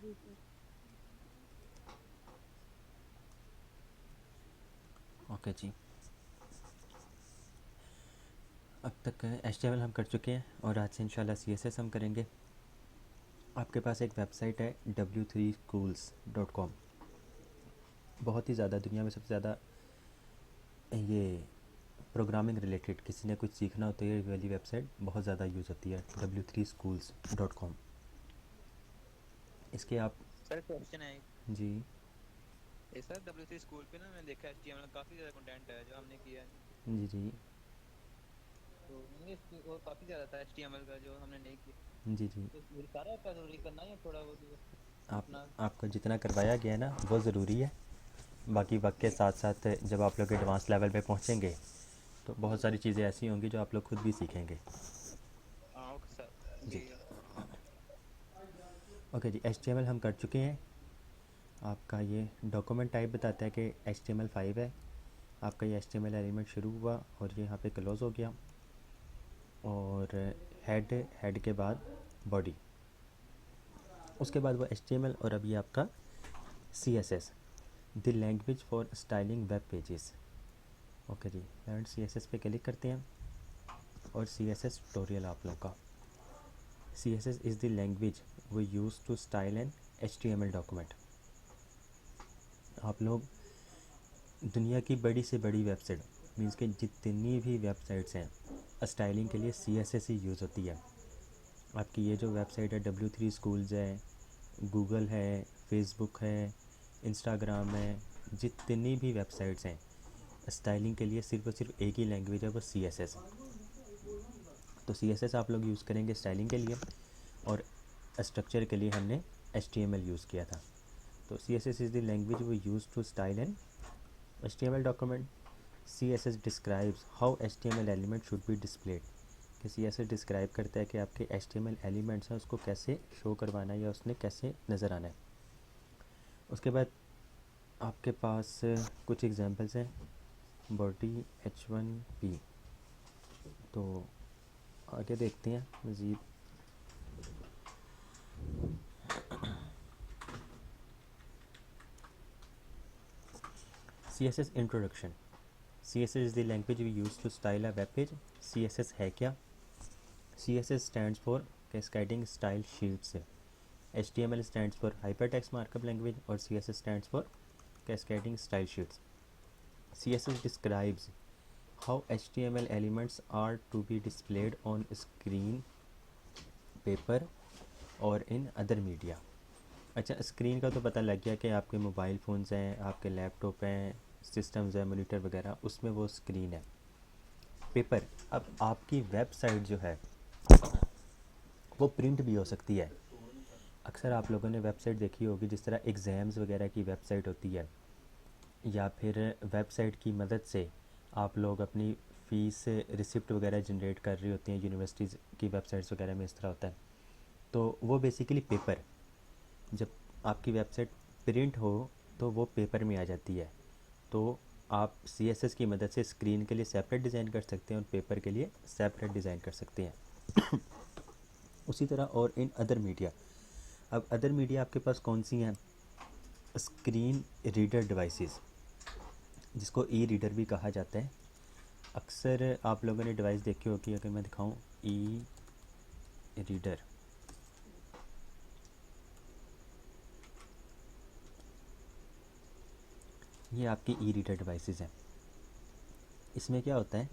जी sir. Okay जी। अब तक HTML हम कर चुके हैं और आज से इंशाल्लाह CSS हम करेंगे। आपके पास एक वेबसाइट है w3schools.com। बहुत ही ज़्यादा दुनिया में सबसे ज़्यादा ये प्रोग्रामिंग रिलेटेड किसी ने कुछ सीखना हो तो ये वाली वेबसाइट बहुत ज़्यादा यूज़ होती है w3schools.com। इसके आप सर क्वेश्चन है जी ये सर W3 स्कूल पे ना मैंने देखा HTML काफी ज्यादा कंटेंट है जो हमने किया है। जी जी तो इंग्लिश की और काफी ज्यादा था HTML का जो हमने नहीं किया। जी जी। तो ये सारा का जरूरी करना है या थोड़ा बहुत ही आप अपना। आपको जितना करवाया गया है ना वो ज़रूरी है। बाकी वक्त के जी साथ साथ जब आप लोग एडवांस लेवल पे पहुंचेंगे तो बहुत सारी चीज़ें ऐसी होंगी जो आप लोग खुद भी सीखेंगे। हाँ ओके सर। जी जी ओके जी। HTML हम कर चुके हैं। आपका ये डॉक्यूमेंट टाइप बताता है कि HTML5 है। आपका ये HTML एलिमेंट शुरू हुआ और ये यहाँ पे क्लोज़ हो गया। और हेड हेड के बाद बॉडी, उसके बाद वो HTML और अभी आपका CSS, the language for styling web pages. Okay जी, एंड CSS पे क्लिक करते हैं और CSS ट्यूटोरियल आप लोग का। CSS is the language we use to style an HTML document. आप लोग दुनिया की बड़ी से बड़ी वेबसाइट मीन्स के जितनी भी वेबसाइट्स हैं स्टाइलिंग के लिए CSS ही यूज़ होती है। आपकी ये जो वेबसाइट है W3 स्कूल्स है, गूगल है, फेसबुक है, इंस्टाग्राम है, जितनी भी वेबसाइट्स हैं स्टाइलिंग के लिए सिर्फ और सिर्फ एक ही लैंग्वेज है, वो CSS। तो CSS आप लोग यूज़ करेंगे स्टाइलिंग के लिए और स्ट्रक्चर के लिए हमने HTML यूज़ किया था। तो CSS is the language we use to style an HTML document. CSS describes how HTML element should be displayed. कि CSS डिस्क्राइब करता है कि आपके HTML एलिमेंट्स हैं उसको कैसे शो करवाना है या उसने कैसे नज़र आना है। उसके बाद आपके पास कुछ एग्जांपल्स हैं। Body H1P। तो आगे देखते हैं मज़ीद। CSS introduction. CSS is the language we use to style a web page. CSS है क्या? CSS stands for cascading style sheets. HTML stands for hypertext markup language और CSS stands for cascading style sheets. CSS describes how HTML elements are to be displayed on screen, paper और in other media. अच्छा, screen का तो पता लग गया कि आपके मोबाइल फ़ोन्स हैं, आपके लैपटॉप हैं, सिस्टम्स हैं, मॉनिटर वगैरह, उसमें वो स्क्रीन है। पेपर, अब आपकी वेबसाइट जो है वो प्रिंट भी हो सकती है। अक्सर आप लोगों ने वेबसाइट देखी होगी जिस तरह एग्ज़ाम्स वगैरह की वेबसाइट होती है, या फिर वेबसाइट की मदद से आप लोग अपनी फ़ीस रिसिप्ट वगैरह जनरेट कर रही होती हैं। यूनिवर्सिटीज़ की वेबसाइट्स वगैरह में इस तरह होता है। तो वो बेसिकली पेपर, जब आपकी वेबसाइट प्रिंट हो तो वो पेपर में आ जाती है। तो आप CSS की मदद से स्क्रीन के लिए सेपरेट डिज़ाइन कर सकते हैं और पेपर के लिए सेपरेट डिज़ाइन कर सकते हैं। उसी तरह और इन अदर मीडिया। अब अदर मीडिया आपके पास कौन सी हैं? स्क्रीन रीडर डिवाइसेस, जिसको रीडर भी कहा जाता है। अक्सर आप लोगों ने डिवाइस देखी होगी, अगर मैं दिखाऊं रीडर, ये आपकी रीडर डिवाइसेस हैं। इसमें क्या होता है,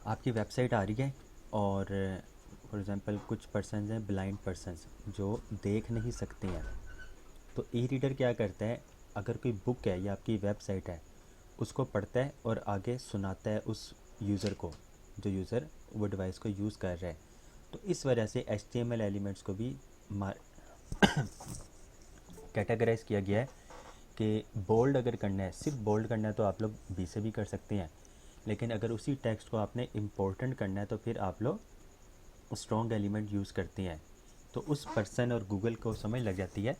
आपकी वेबसाइट आ रही है और फॉर एग्ज़ाम्पल कुछ पर्सनस हैं ब्लाइंड पर्सनस जो देख नहीं सकते हैं। तो रीडर क्या करता है, अगर कोई बुक है या आपकी वेबसाइट है उसको पढ़ता है और आगे सुनाता है उस यूज़र को, जो यूज़र वो डिवाइस को यूज़ कर रहा है। तो इस वजह से HTML एलिमेंट्स को भी कैटेगराइज़ किया गया है कि बोल्ड अगर करना है, सिर्फ बोल्ड करना है तो आप लोग बी से भी कर सकते हैं, लेकिन अगर उसी टेक्स्ट को आपने इम्पोर्टेंट करना है तो फिर आप लोग स्ट्रॉन्ग एलिमेंट यूज़ करते हैं। तो उस पर्सन और गूगल को समझ लग जाती है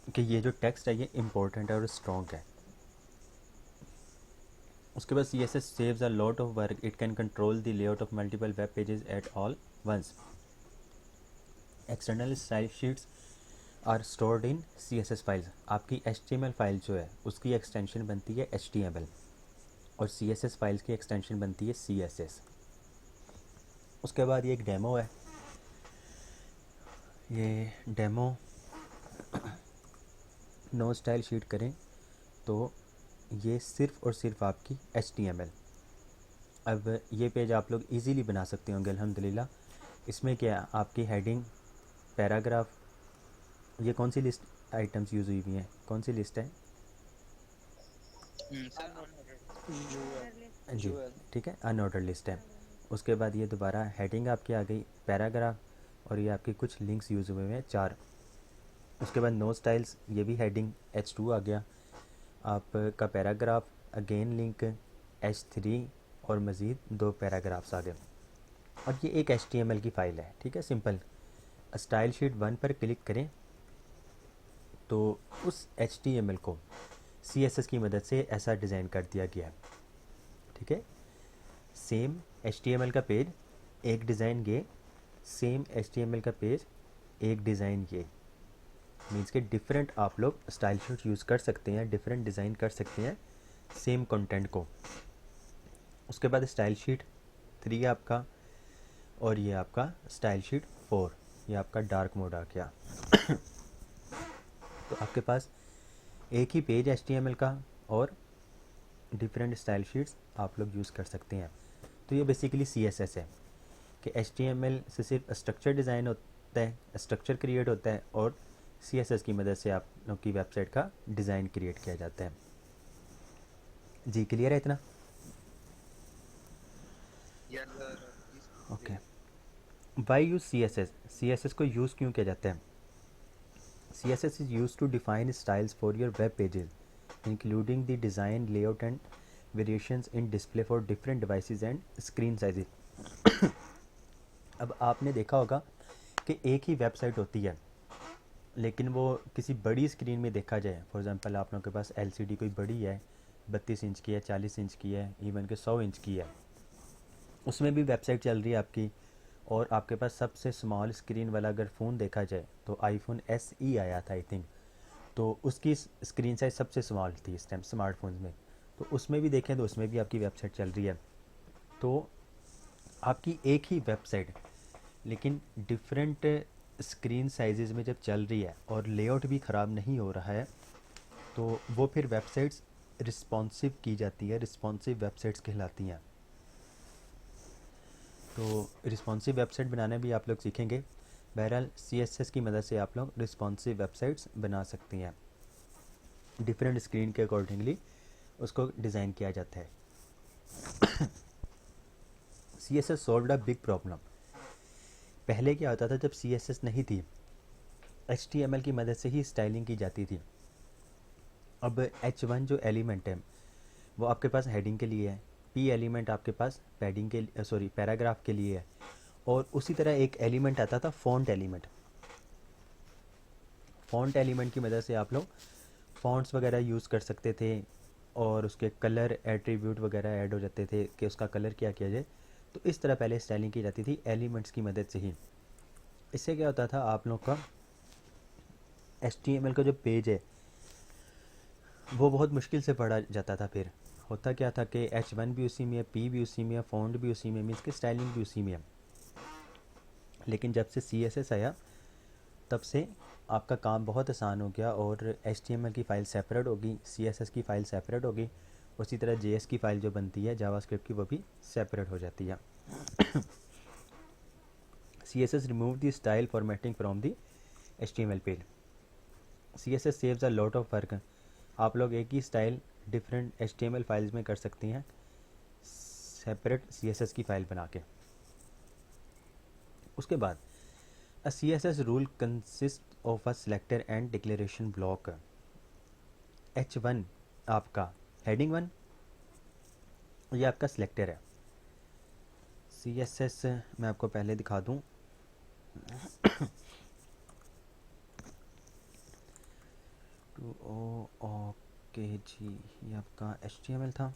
कि ये जो टेक्स्ट है ये इम्पोर्टेंट है और स्ट्रॉन्ग है। उसके बाद CSS saves a lot of work, it can control the layout of multiple web pages at all once. External style sheets, are stored in CSS files. आपकी HTML फाइल जो है उसकी एक्सटेंशन बनती है HTML और CSS फाइल्स की extension बनती है CSS। उसके बाद ये एक डेमो है, ये डेमो नो स्टाइल शीट करें तो ये सिर्फ़ और सिर्फ आपकी HTML। अब ये पेज आप लोग इजीली बना सकते होंगे अल्हम्दुलिल्लाह। इसमें क्या है, आपकी हेडिंग, पैराग्राफ, ये कौन सी लिस्ट आइटम्स यूज़ हुई हुई हैं, कौन सी लिस्ट है सर यूएल जी, यूएल ठीक है, अनऑर्डर लिस्ट है। उसके बाद ये दोबारा हेडिंग आपकी आ गई, पैराग्राफ और ये आपके कुछ लिंक्स यूज़ हुए हुए हैं 4। उसके बाद नो स्टाइल्स, ये भी हेडिंग H2 आ गया, आपका पैराग्राफ, अगेन लिंक H3 और मज़ीद 2 पैराग्राफ्स आ गए। अब ये एक HTML की फ़ाइल है, ठीक है, सिंपल। स्टाइल शीट 1 पर क्लिक करें तो उस HTML को CSS की मदद से ऐसा डिज़ाइन कर दिया गया है, ठीक है। सेम HTML का पेज एक डिज़ाइन ये, सेम HTML का पेज एक डिज़ाइन ये, मीन्स के डिफरेंट आप लोग स्टाइल शीट यूज़ कर सकते हैं, डिफरेंट डिज़ाइन कर सकते हैं सेम कंटेंट को। उसके बाद स्टाइल शीट 3 आपका, और ये आपका स्टाइल शीट 4, ये आपका डार्क मोड आ गया। तो आपके पास एक ही पेज HTML का और डिफरेंट स्टाइल शीट्स आप लोग यूज़ कर सकते हैं। तो ये बेसिकली CSS है कि HTML से सिर्फ स्ट्रक्चर डिज़ाइन होता है, स्ट्रक्चर क्रिएट होता है, और CSS की मदद से आप लोग की वेबसाइट का डिज़ाइन क्रिएट किया जाता है। जी क्लियर है इतना? Yes sir okay. Why use CSS को यूज़ क्यों किया जाता है? CSS is used to define styles for your web pages, including the design, layout and variations in display for different devices and screen sizes. अब आपने देखा होगा कि एक ही वेबसाइट होती है, लेकिन वो किसी बड़ी स्क्रीन में देखा जाए, फॉर एग्जांपल आप लोगों के पास LCD कोई बड़ी है, 32 इंच की है, 40 इंच की है, इवन के 100 इंच की है, उसमें भी वेबसाइट चल रही है आपकी। और आपके पास सबसे स्मॉल स्क्रीन वाला अगर फ़ोन देखा जाए तो iPhone SE आया था आई थिंक, तो उसकी स्क्रीन साइज सबसे स्मॉल थी इस टाइम स्मार्टफोन्स में। तो उसमें भी देखें तो उसमें भी आपकी वेबसाइट चल रही है। तो आपकी एक ही वेबसाइट लेकिन डिफरेंट स्क्रीन साइजेस में जब चल रही है और लेआउट भी ख़राब नहीं हो रहा है, तो वो फिर वेबसाइट्स रिस्पॉन्सिव की जाती है, रिस्पॉन्सिव वेबसाइट्स कहलाती हैं। तो रिस्पॉन्सिव वेबसाइट बनाना भी आप लोग सीखेंगे। बहरहाल CSS की मदद से आप लोग रिस्पॉन्सिव वेबसाइट्स बना सकती हैं, डिफरेंट स्क्रीन के अकॉर्डिंगली उसको डिज़ाइन किया जाता है। CSS solved a big problem. पहले क्या होता था जब CSS नहीं थी, HTML की मदद से ही स्टाइलिंग की जाती थी। अब H1 जो एलिमेंट है वो आपके पास हेडिंग के लिए है, P एलिमेंट आपके पास पैडिंग के सॉरी पैराग्राफ के लिए है, और उसी तरह एक एलिमेंट आता था फ़ॉन्ट एलिमेंट। फ़ॉन्ट एलिमेंट की मदद से आप लोग फ़ॉन्ट्स वगैरह यूज़ कर सकते थे और उसके कलर एट्रीब्यूट वगैरह ऐड हो जाते थे कि उसका कलर क्या किया जाए। तो इस तरह पहले स्टाइलिंग की जाती थी एलिमेंट्स की मदद से ही। इससे क्या होता था, आप लोग का HTML का जो पेज है वो बहुत मुश्किल से पढ़ा जाता था। फिर होता क्या था कि H1 भी उसी में है, P भी उसी में है, फ़ॉन्ट भी उसी में, मीन्स की स्टाइलिंग भी उसी में है। लेकिन जब से CSS आया तब से आपका काम बहुत आसान हो गया और HTML की फ़ाइल सेपरेट होगी, CSS की फ़ाइल सेपरेट होगी, उसी तरह JS की फ़ाइल जो बनती है जावास्क्रिप्ट की वो भी सेपरेट हो जाती है। CSS remove the style formatting from the HTML page. CSS saves a lot of work. आप लोग एक ही स्टाइल डिफरेंट HTML फाइल्स में कर सकती हैं सेपरेट CSS की फ़ाइल बना के। उसके बाद A CSS rule consists of a selector and declaration block. H1 आपका हेडिंग 1, ये आपका सिलेक्टर है। CSS मैं आपको पहले दिखा दूं। ओके जी, ये आपका HTML था।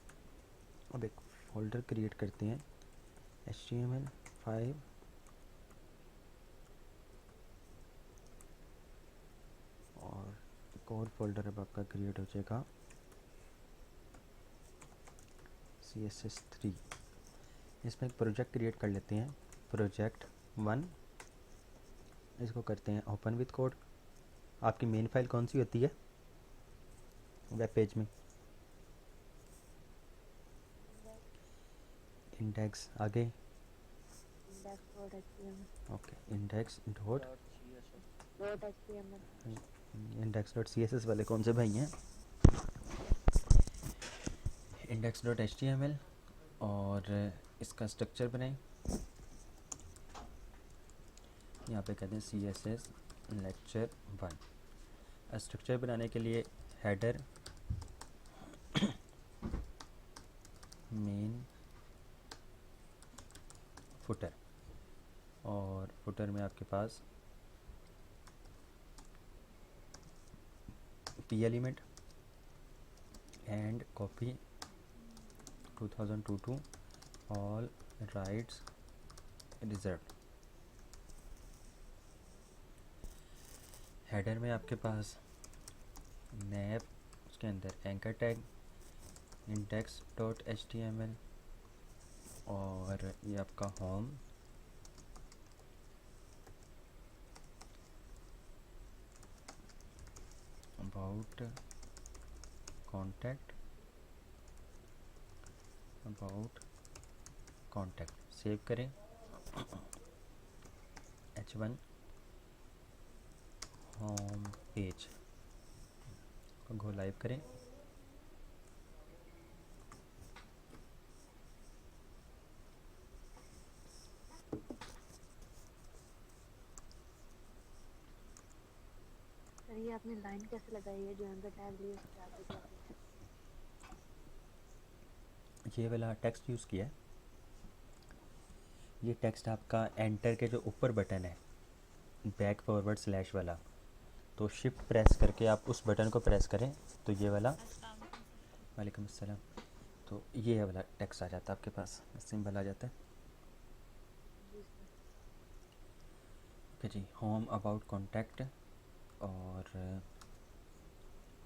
अब एक फोल्डर क्रिएट करते हैं HTML5 और फोल्डर अब आपका क्रिएट हो जाएगा CSS3। इसमें एक प्रोजेक्ट क्रिएट कर लेते हैं, प्रोजेक्ट 1। इसको करते हैं ओपन विथ कोड। आपकी मेन फाइल कौन सी होती है वेब पेज में? इंडेक्स, आगे okay, index dot index dot CSS वाले कौन से भाई हैं? Index dot HTML। और इसका स्ट्रक्चर बनाएं, यहाँ पे कहते हैं CSS लेक्चर 1। स्ट्रक्चर बनाने के लिए हेडर, मेन, फुटर, और फुटर में आपके पास P element and copy 2022 all rights reserve. Header में आपके पास नैप, उसके अंदर anchor tag, index dot HTML, और ये आपका home, about contact, about contact. Save करें, H1 होम पेज को गो लाइव करें। सर ये आपने लाइन कैसे लगाई है जो अंदर टैग लिए उसके आगे क्या है? ये वाला टेक्स्ट यूज़ किया है। ये टेक्स्ट आपका एंटर के जो ऊपर बटन है बैक फॉरवर्ड स्लैश वाला, तो शिफ्ट प्रेस करके आप उस बटन को प्रेस करें तो ये वाला, वालेकुम अस्सलाम, तो ये वाला टेक्स्ट आ जाता है आपके पास, सिंबल आ जाता है। ओके जी, होम अबाउट कॉन्टैक्ट, और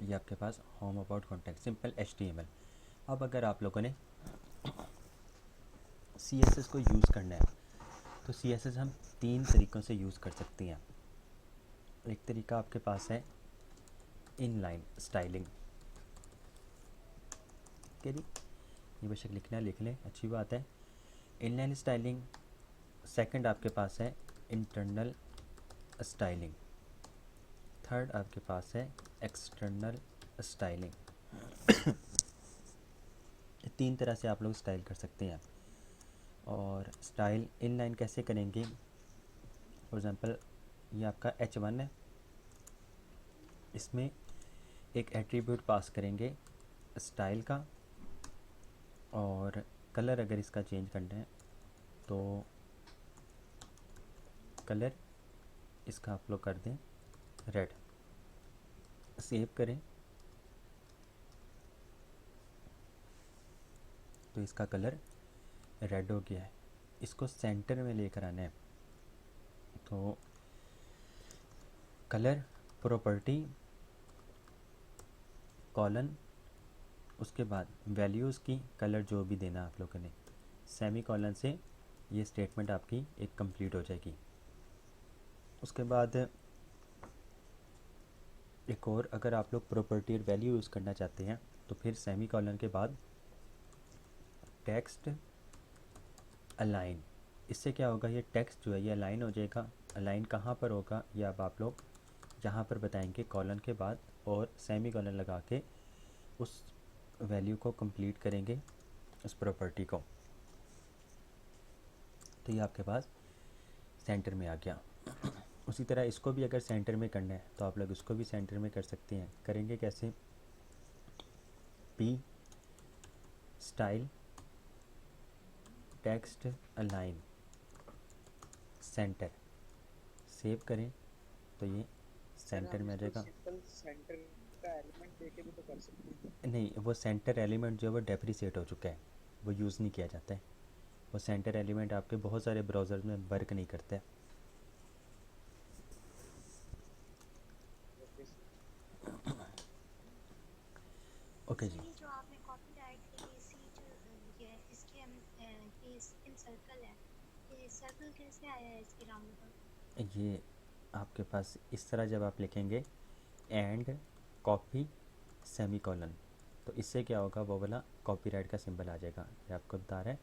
ये आपके पास home about contact simple HTML। अब अगर आप लोगों ने CSS को यूज़ करना है तो CSS हम 3 तरीक़ों से यूज़ कर सकते हैं। एक तरीका आपके पास है इनलाइन स्टाइलिंग, ठीक है जी, ये बेशक लिखना है लिख लें, अच्छी बात है। Inline styling. सेकंड आपके पास है इंटरनल स्टाइलिंग। थर्ड आपके पास है एक्सटर्नल स्टाइलिंग। 3 तरह से आप लोग स्टाइल कर सकते हैं। और स्टाइल इनलाइन कैसे करेंगे? फॉर एग्ज़ाम्पल ये आपका H1 है, इसमें एक एट्रीब्यूट पास करेंगे स्टाइल का, और कलर अगर इसका चेंज करना है तो कलर इसका आप लोग कर दें रेड। सेव करें तो इसका कलर रेड हो गया है। इसको सेंटर में लेकर आना है तो कलर प्रॉपर्टी कॉलन, उसके बाद वैल्यूज़ की कलर जो भी देना आप लोगों ने, सेमी कॉलन से ये स्टेटमेंट आपकी एक कंप्लीट हो जाएगी। उसके बाद एक और, अगर आप लोग प्रॉपर्टी और वैल्यू यूज़ करना चाहते हैं तो फिर सेमी कॉलन के बाद टेक्स्ट अलाइन। इससे क्या होगा, ये टेक्स्ट जो है ये अलाइन हो जाएगा। अलाइन कहाँ पर होगा ये अब आप लोग यहाँ पर बताएंगे कॉलन के बाद, और सेमी कॉलन लगा के उस वैल्यू को कंप्लीट करेंगे, उस प्रॉपर्टी को। तो ये आपके पास सेंटर में आ गया। उसी तरह इसको भी अगर सेंटर में करना है तो आप लोग इसको भी सेंटर में कर सकते हैं। करेंगे कैसे? P style text align centre, save करें तो ये सेंटर में आ जाएगा। सेंटर का एलिमेंट देके भी तो कर सकते हैं। नहीं, वो सेंटर एलिमेंट जो है वो डेप्रिसिएट हो चुका है, वो यूज़ नहीं किया जाता है। वो सेंटर एलिमेंट आपके बहुत सारे ब्राउज़र में वर्क नहीं करता है। ओके। ओके जी। ये जो आपने कॉपीराइट के लिए सी जो ये है, इसके हम ये इन सर्कल है, ये सर्कल कैसे आया है इसके राउंड पर? ये आपके पास इस तरह जब आप लिखेंगे एंड कॉपी सेमीकोलन, तो इससे क्या होगा, वो वाला कॉपीराइट का सिंबल आ जाएगा। ये आपको बता रहा है,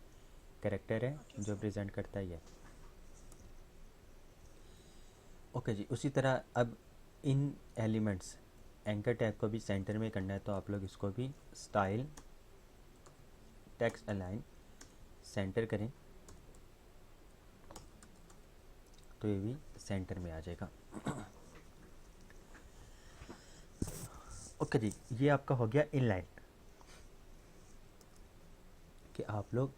कैरेक्टर है ओके जो सर। प्रेजेंट करता है ये। ओके जी। उसी तरह अब इन एलिमेंट्स एंकर टैग को भी सेंटर में करना है, तो आप लोग इसको भी स्टाइल टेक्स्ट अलाइन सेंटर करें, तो ये भी सेंटर में आ जाएगा। ओके जी, ये आपका हो गया इनलाइन, कि आप लोग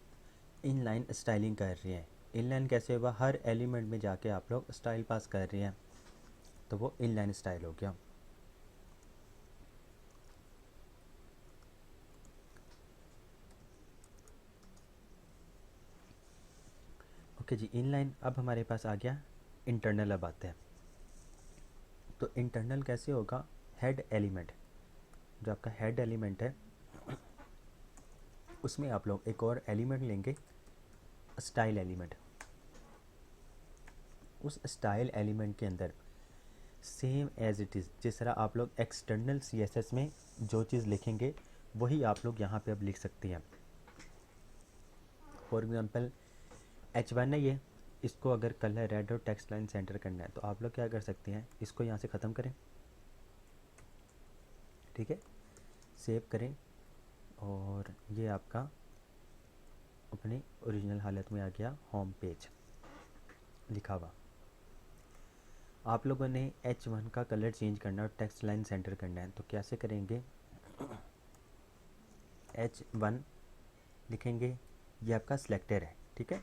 इनलाइन स्टाइलिंग कर रहे हैं। इनलाइन कैसे होगा, हर एलिमेंट में जाके आप लोग स्टाइल पास कर रहे हैं, तो वो इनलाइन स्टाइल हो गया। ओके जी, इनलाइन। अब हमारे पास आ गया इंटरनल। अब आते हैं, तो इंटरनल कैसे होगा, हेड एलिमेंट, जो आपका हेड एलिमेंट है उसमें आप लोग एक और एलिमेंट लेंगे, स्टाइल एलिमेंट। उस स्टाइल एलिमेंट के अंदर सेम एज इट इज़, जिस तरह आप लोग एक्सटर्नल CSS में जो चीज़ लिखेंगे वही आप लोग यहाँ पे अब लिख सकते हैं। फॉर एग्ज़ाम्पल H1 है ये, इसको अगर कलर रेड और टेक्स्ट लाइन सेंटर करना है, तो आप लोग क्या कर सकते हैं, इसको यहाँ से ख़त्म करें, ठीक है, सेव करें, और ये आपका अपने ओरिजिनल हालत में आ गया, होम पेज लिखा हुआ। आप लोगों ने H1 का कलर चेंज करना है और टेक्स्ट लाइन सेंटर करना है, तो कैसे करेंगे, H1 लिखेंगे, ये आपका सिलेक्टर है, ठीक है,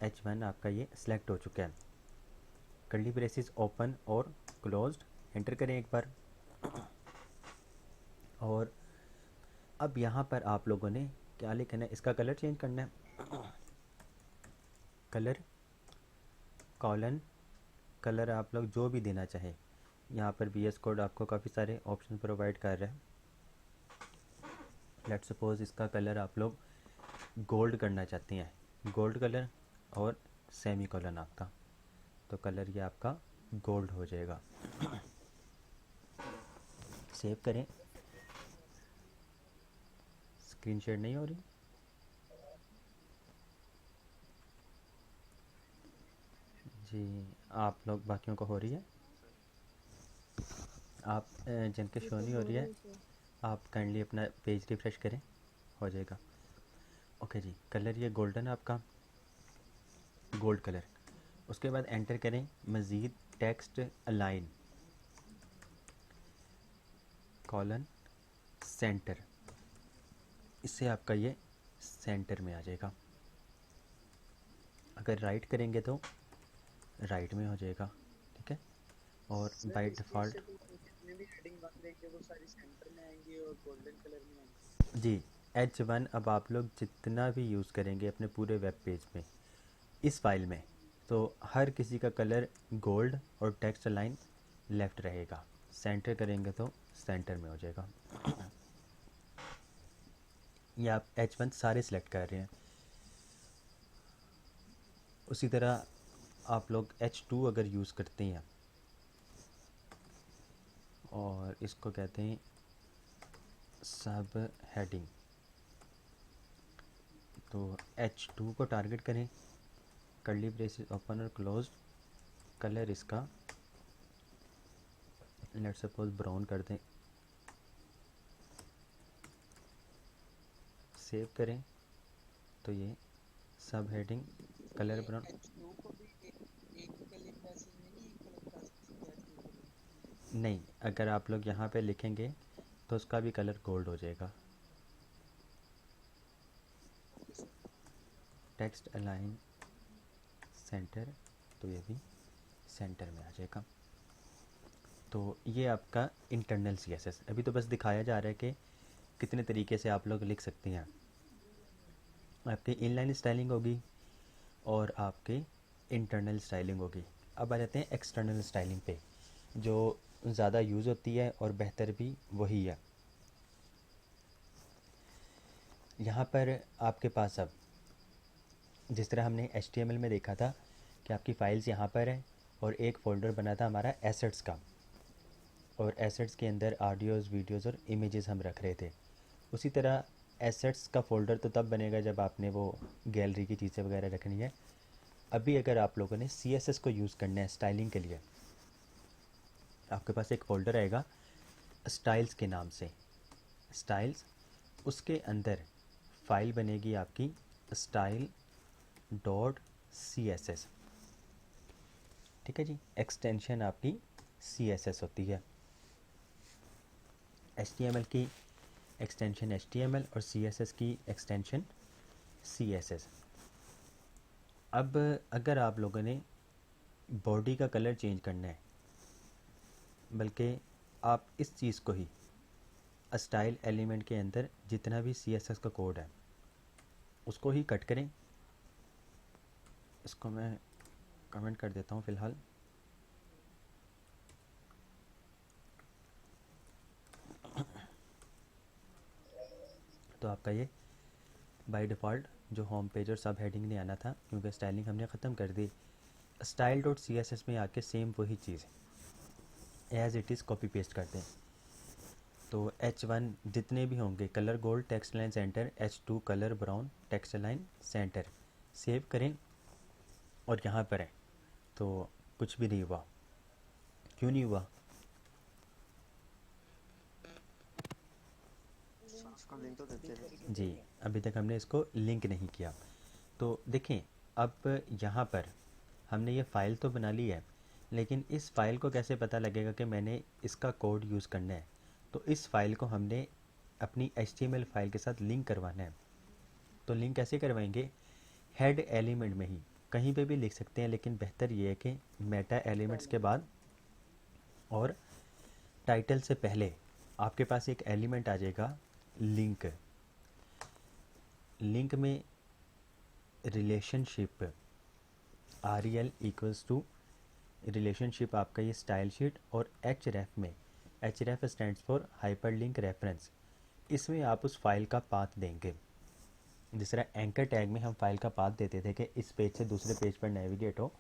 H1 आपका ये सिलेक्ट हो चुका है। कर्ली ब्रेसेस ओपन और क्लोज्ड, एंटर करें एक बार। और अब यहाँ पर आप लोगों ने क्या लिखना है, इसका कलर चेंज करना है, कलर कॉलन कलर आप लोग जो भी देना चाहे। यहाँ पर VS कोड आपको काफ़ी सारे ऑप्शन प्रोवाइड कर रहा है। लेट सपोज इसका कलर आप लोग गोल्ड करना चाहते हैं, गोल्ड कलर और सेमी कॉलन आपका, तो कलर ये आपका गोल्ड हो जाएगा। सेव करें, स्क्रीन शेयर नहीं हो रही, जी आप लोग बाकियों को हो रही है, आप जिनके शो नहीं हो रही है आप काइंडली अपना पेज रिफ्रेश करें, हो जाएगा। ओके जी, कलर ये गोल्डन है आपका, गोल्ड कलर। उसके बाद एंटर करें मज़ीद टेक्स्ट अलाइन कॉलन सेंटर, इससे आपका ये सेंटर में आ जाएगा। अगर राइट करेंगे तो राइट में हो जाएगा, ठीक है, और सर बाय इसकी डिफ़ॉल्ट वजह से तो जितने भी हेडिंग बन देंगे वो सारी सेंटर में आएंगी और गोल्डन कलर में आएंगी। जी H1 अब आप लोग जितना भी यूज़ करेंगे अपने पूरे वेब पेज में इस फाइल में, तो हर किसी का कलर गोल्ड और टेक्स्ट लाइन लेफ़्ट रहेगा। सेंटर करेंगे तो सेंटर में हो जाएगा। ये आप H1 सारे सिलेक्ट कर रहे हैं। उसी तरह आप लोग H2 अगर यूज़ करते हैं, और इसको कहते हैं सब हेडिंग, तो H2 को टारगेट करें, कर्ली ब्रेसेस ओपन और क्लोज, कलर इसका लेट्स सपोज ब्राउन कर दें, सेव करें, तो ये सब हेडिंग कलर ब्राउन। H2 को भी एक कली पैसेज में नहीं एक कलर कर सकते H2 नहीं, अगर आप लोग यहाँ पे लिखेंगे तो उसका भी कलर गोल्ड हो जाएगा। को। टेक्स्ट अलाइन सेंटर, तो ये भी सेंटर में आ जाएगा। तो ये आपका इंटरनल CSS। अभी तो बस दिखाया जा रहा है कि कितने तरीके से आप लोग लिख सकते हैं। आपकी इनलाइन स्टाइलिंग होगी और आपकी इंटरनल स्टाइलिंग होगी। अब आ जाते हैं एक्सटर्नल स्टाइलिंग पे, जो ज़्यादा यूज़ होती है और बेहतर भी वही है। यहाँ पर आपके पास अब जिस तरह हमने HTML में देखा था कि आपकी फ़ाइल्स यहाँ पर है और एक फ़ोल्डर बना था हमारा एसेट्स का, और एसेट्स के अंदर ऑडियोज़, वीडियोज़ और इमेजेस हम रख रहे थे। उसी तरह एसेट्स का फ़ोल्डर तो तब बनेगा जब आपने वो गैलरी की चीज़ें वगैरह रखनी है। अभी अगर आप लोगों ने CSS को यूज़ करना है स्टाइलिंग के लिए, आपके पास एक फ़ोल्डर आएगा स्टाइल्स के नाम से, स्टाइल्स, उसके अंदर फाइल बनेगी आपकी स्टाइल डॉट CSS। ठीक है जी, एक्सटेंशन आपकी CSS होती है। HTML की एक्सटेंशन HTML और CSS की एक्सटेंशन CSS। अब अगर आप लोगों ने बॉडी का कलर चेंज करना है, बल्कि आप इस चीज़ को ही स्टाइल एलिमेंट के अंदर जितना भी CSS का कोड है उसको ही कट करें। इसको मैं कमेंट कर देता हूँ फ़िलहाल। तो आपका ये बाय डिफ़ॉल्ट जो होम पेज और सब हेडिंग नहीं आना था, क्योंकि स्टाइलिंग हमने ख़त्म कर दी, स्टाइल डॉट CSS में आके सेम वही चीज़ as it is copy paste करते हैं। तो H1 जितने भी होंगे, colour gold text align centre, H2 colour brown text align centre, save करें और यहाँ पर है तो कुछ भी नहीं हुआ। क्यों नहीं हुआ? उसका लिंक तो देते थे। जी, अभी तक हमने इसको लिंक नहीं किया। तो देखें, अब यहाँ पर हमने ये फ़ाइल तो बना ली है, लेकिन इस फ़ाइल को कैसे पता लगेगा कि मैंने इसका कोड यूज़ करना है? तो इस फ़ाइल को हमने अपनी HTML फ़ाइल के साथ लिंक करवाना है। तो लिंक कैसे करवाएंगे? हेड एलिमेंट में ही कहीं पे भी लिख सकते हैं, लेकिन बेहतर ये है कि मेटा एलिमेंट्स के बाद और टाइटल से पहले आपके पास एक एलिमेंट आ जाएगा लिंक। लिंक में relationship REL equals to relationship आपका ये स्टाइल शीट, और href में href stands for hyper link reference. इसमें आप उस फाइल का पाथ देंगे। जिस तरह एंकर टैग में हम फाइल का पाथ देते थे कि इस पेज से दूसरे पेज पर नेविगेट हो,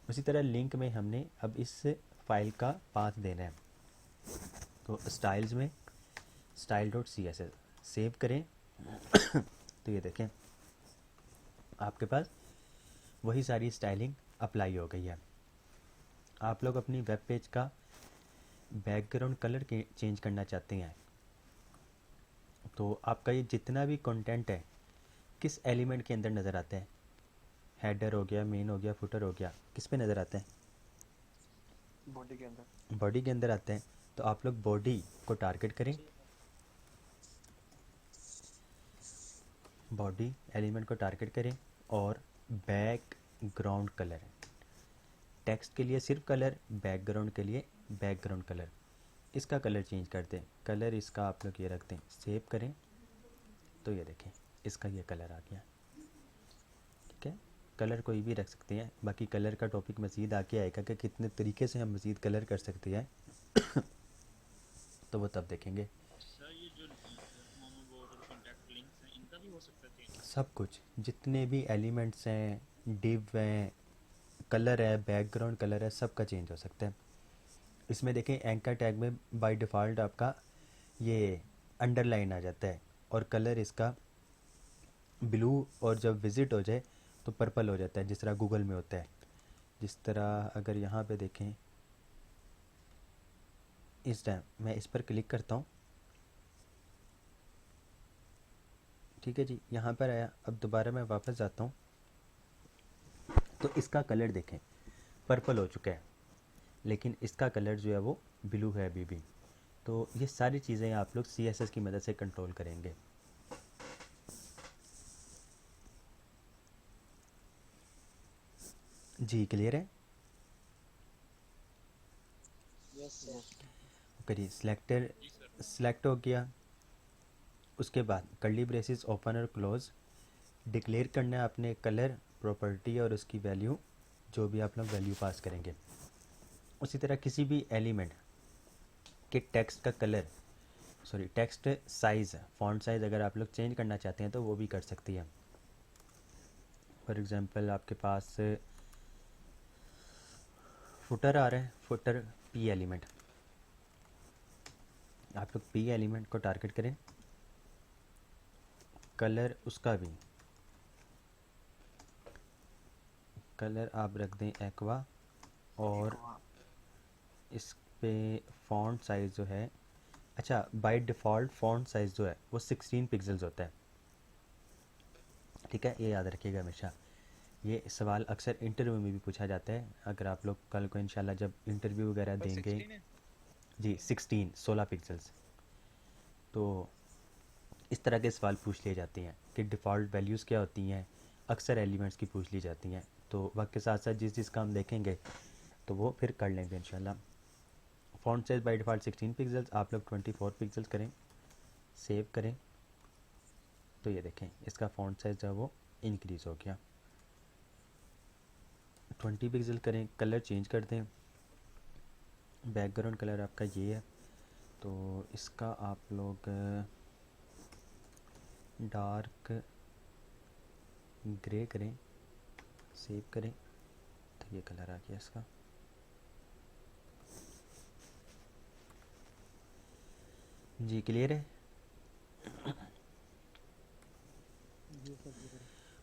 उसी तरह लिंक में हमने अब इस फाइल का पाथ देना है। तो स्टाइल्स में स्टाइल डॉट CSS सेव करें तो ये देखें आपके पास वही सारी स्टाइलिंग अप्लाई हो गई है। आप लोग अपनी वेब पेज का बैकग्राउंड कलर चेंज करना चाहते हैं, तो आपका ये जितना भी कंटेंट है किस एलिमेंट के अंदर नज़र आता है? हेडर हो गया, मेन हो गया, फुटर हो गया, किस पे नज़र आता है? बॉडी के अंदर। बॉडी के अंदर आते हैं। तो आप लोग बॉडी को टारगेट करें, बॉडी एलिमेंट को टारगेट करें और बैकग्राउंड कलर, टेक्स्ट के लिए सिर्फ कलर, बैकग्राउंड के लिए बैकग्राउंड कलर, इसका कलर चेंज कर दें। कलर इसका आप लोग ये रख दें, सेव करें तो ये देखें इसका ये कलर आ गया। ठीक है, कलर कोई भी रख सकते हैं। बाकी कलर का टॉपिक मज़ीद आके आएगा कि कितने तरीके से हम मज़ीद कलर कर सकते हैं तो वो तब देखेंगे। सर ये जो मोमो बोर्ड और कॉन्टैक्ट लिंक्स हैं इनका भी हो सकता है चेंज? सब कुछ, जितने भी एलिमेंट्स हैं, डिव हैं, कलर है, बैकग्राउंड कलर है, सब का चेंज हो सकता है। इसमें देखें एंकर टैग में बाय डिफ़ॉल्ट आपका ये अंडरलाइन आ जाता है और कलर इसका ब्लू, और जब विज़िट हो जाए तो पर्पल हो जाता है, जिस तरह गूगल में होता है। जिस तरह अगर यहाँ पे देखें, इस टाइम मैं इस पर क्लिक करता हूँ, ठीक है जी, यहाँ पर आया। अब दोबारा मैं वापस जाता हूँ तो इसका कलर देखें पर्पल हो चुका है, लेकिन इसका कलर जो है वो ब्लू है अभी भी। तो ये सारी चीज़ें आप लोग CSS की मदद से कंट्रोल करेंगे। जी क्लियर है? Yes sir. करिए, सिलेक्टर सिलेक्ट हो गया। उसके बाद कर्ली ब्रेसेस ओपन और क्लोज डिक्लेयर करना है आपने कलर, प्रॉपर्टी और उसकी वैल्यू, जो भी आप लोग वैल्यू पास करेंगे। उसी तरह किसी भी एलिमेंट के टेक्स्ट का colour sorry text size, font size अगर आप लोग चेंज करना चाहते हैं तो वो भी कर सकती है। फॉर एग्ज़ाम्पल आपके पास फुटर आ रहा है, फुटर पी एलिमेंट, आप लोग पी एलिमेंट को टारगेट करें, कलर उसका भी कलर आप रख दें एक्वा, और इस पे फ़ॉन्ट साइज़ जो है, अच्छा बाय डिफ़ॉल्ट फ़ॉन्ट साइज़ जो है वो 16 पिक्सल्स होता है, ठीक है, ये याद रखिएगा हमेशा। ये सवाल अक्सर इंटरव्यू में भी पूछा जाता है, अगर आप लोग कल को इंशाल्लाह जब इंटरव्यू वगैरह बस देंगे। 16 है। जी 16 पिक्सल्स। तो इस तरह के सवाल पूछ लिए जाते हैं कि डिफ़ॉल्ट वैल्यूज़ क्या होती हैं, अक्सर एलिमेंट्स की पूछ ली जाती हैं। तो वक्त के साथ साथ जिस जिस काम देखेंगे तो वो फिर कर लेंगे इंशाल्लाह। Font size by default 16 pixels, आप लोग 24 पिक्सल्स करें, सेव करें, तो ये देखें इसका फ़ॉन्ट साइज़ जो है वो इंक्रीज़ हो गया। 20 पिक्सल करें, कलर चेंज कर दें, बैकग्राउंड कलर आपका ये है तो इसका आप लोग डार्क ग्रे करें, सेव करें, तो ये कलर आ गया इसका। जी क्लियर है। जी सर जी सर।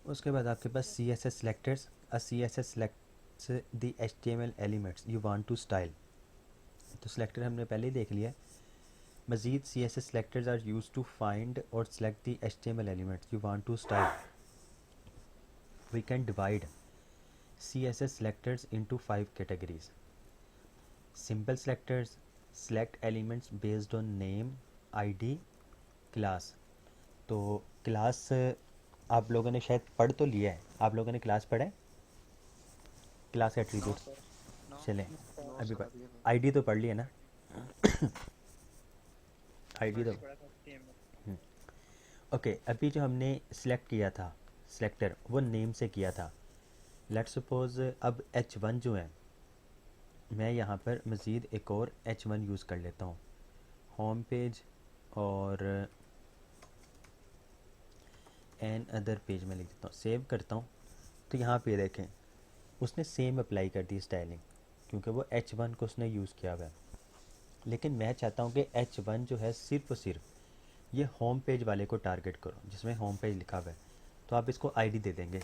उसके बाद आपके पास C S S selectors, C S S selects the H T M L elements you want to style. तो सेलेक्टर हमने पहले ही देख लिया। मज़ीद C S S selectors are use to find और select the H T M L elements you want to style. We can divide CSS selectors into 5 categories. Simple selectors select elements based on name, ID, class. तो class आप लोगों ने शायद पढ़ तो लिया है, आप लोगों ने क्लास पढ़ा है, class no attributes. Sir, no. चलें नो अभी सर अभी आईडी तो पढ़ लिया ना, आईडी तो आईडी पढ़ा था HTML। ओके। अभी जो हमने सिलेक्ट किया था सेलेक्टर, वो नेम से किया था। लेट्स सपोज अब H1 जो है, मैं यहाँ पर मज़ीद एक और H1 यूज़ कर लेता हूँ, होम पेज और एन अदर पेज में लिख देता हूँ, सेव करता हूँ। तो यहाँ पे देखें उसने सेम अप्लाई कर दी स्टाइलिंग, क्योंकि वो H1 को उसने यूज़ किया हुआ है। लेकिन मैं चाहता हूँ कि H1 जो है सिर्फ और सिर्फ ये होम पेज वाले को टारगेट करो जिसमें होम पेज लिखा हुआ है। तो आप इसको आईडी दे देंगे।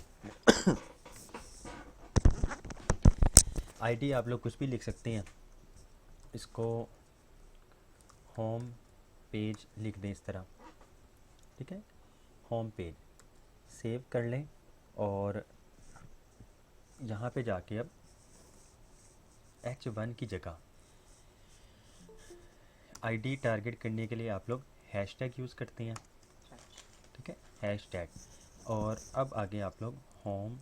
आईडी आप लोग कुछ भी लिख सकते हैं, इसको होम पेज लिख दें इस तरह, ठीक है, होम पेज। सेव कर लें और यहाँ पे जाके अब H1 की जगह आईडी टारगेट करने के लिए आप लोग हैशटैग यूज़ करते हैं, ठीक है, हैशटैग। और अब आगे आप लोग होम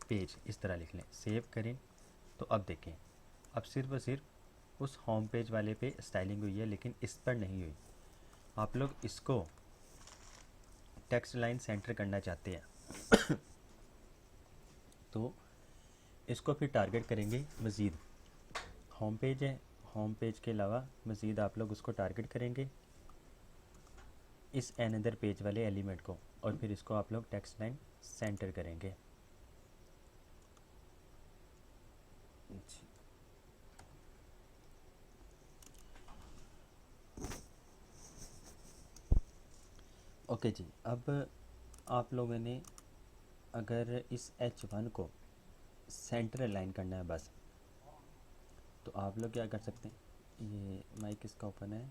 पेज इस तरह लिख लें, सेव करें। तो अब देखें अब सिर्फ और सिर्फ उस होम पेज वाले पे स्टाइलिंग हुई है, लेकिन इस पर नहीं हुई। आप लोग इसको टेक्स्ट लाइन सेंटर करना चाहते हैं तो इसको फिर टारगेट करेंगे मज़ीद। होम पेज है, होम पेज के अलावा मज़ीद आप लोग उसको टारगेट करेंगे इस अनदर पेज वाले एलिमेंट को, और फिर इसको आप लोग टेक्स्ट लाइन सेंटर करेंगे। जी ओके जी। अब आप लोगों ने अगर इस H1 को सेंटर अलाइन करना है बस, तो आप लोग क्या कर सकते हैं, ये माइक इसका ओपन है,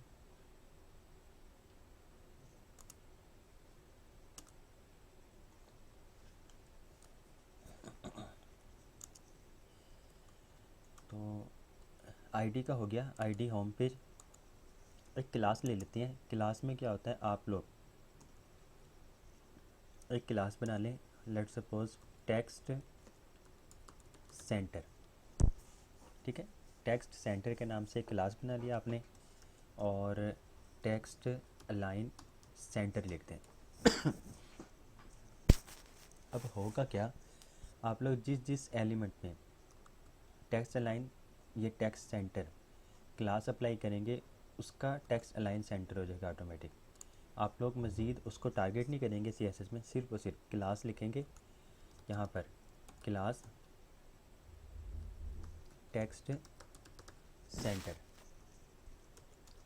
तो आईडी का हो गया, आईडी होम पेज। एक क्लास ले लेते हैं, क्लास में क्या होता है, आप लोग एक क्लास बना लें, लेट्स सपोज टेक्स्ट सेंटर, ठीक है, टेक्स्ट सेंटर के नाम से एक क्लास बना लिया आपने, और टेक्स्ट अलाइन सेंटर लिख दें। अब होगा क्या, आप लोग जिस जिस एलिमेंट में टेक्स्ट अलाइन ये टेक्स्ट सेंटर क्लास अप्लाई करेंगे उसका टेक्स्ट अलाइन सेंटर हो जाएगा ऑटोमेटिक। आप लोग मज़ीद उसको टारगेट नहीं करेंगे CSS में, सिर्फ और सिर्फ क्लास लिखेंगे यहाँ पर, क्लास टेक्स्ट सेंटर,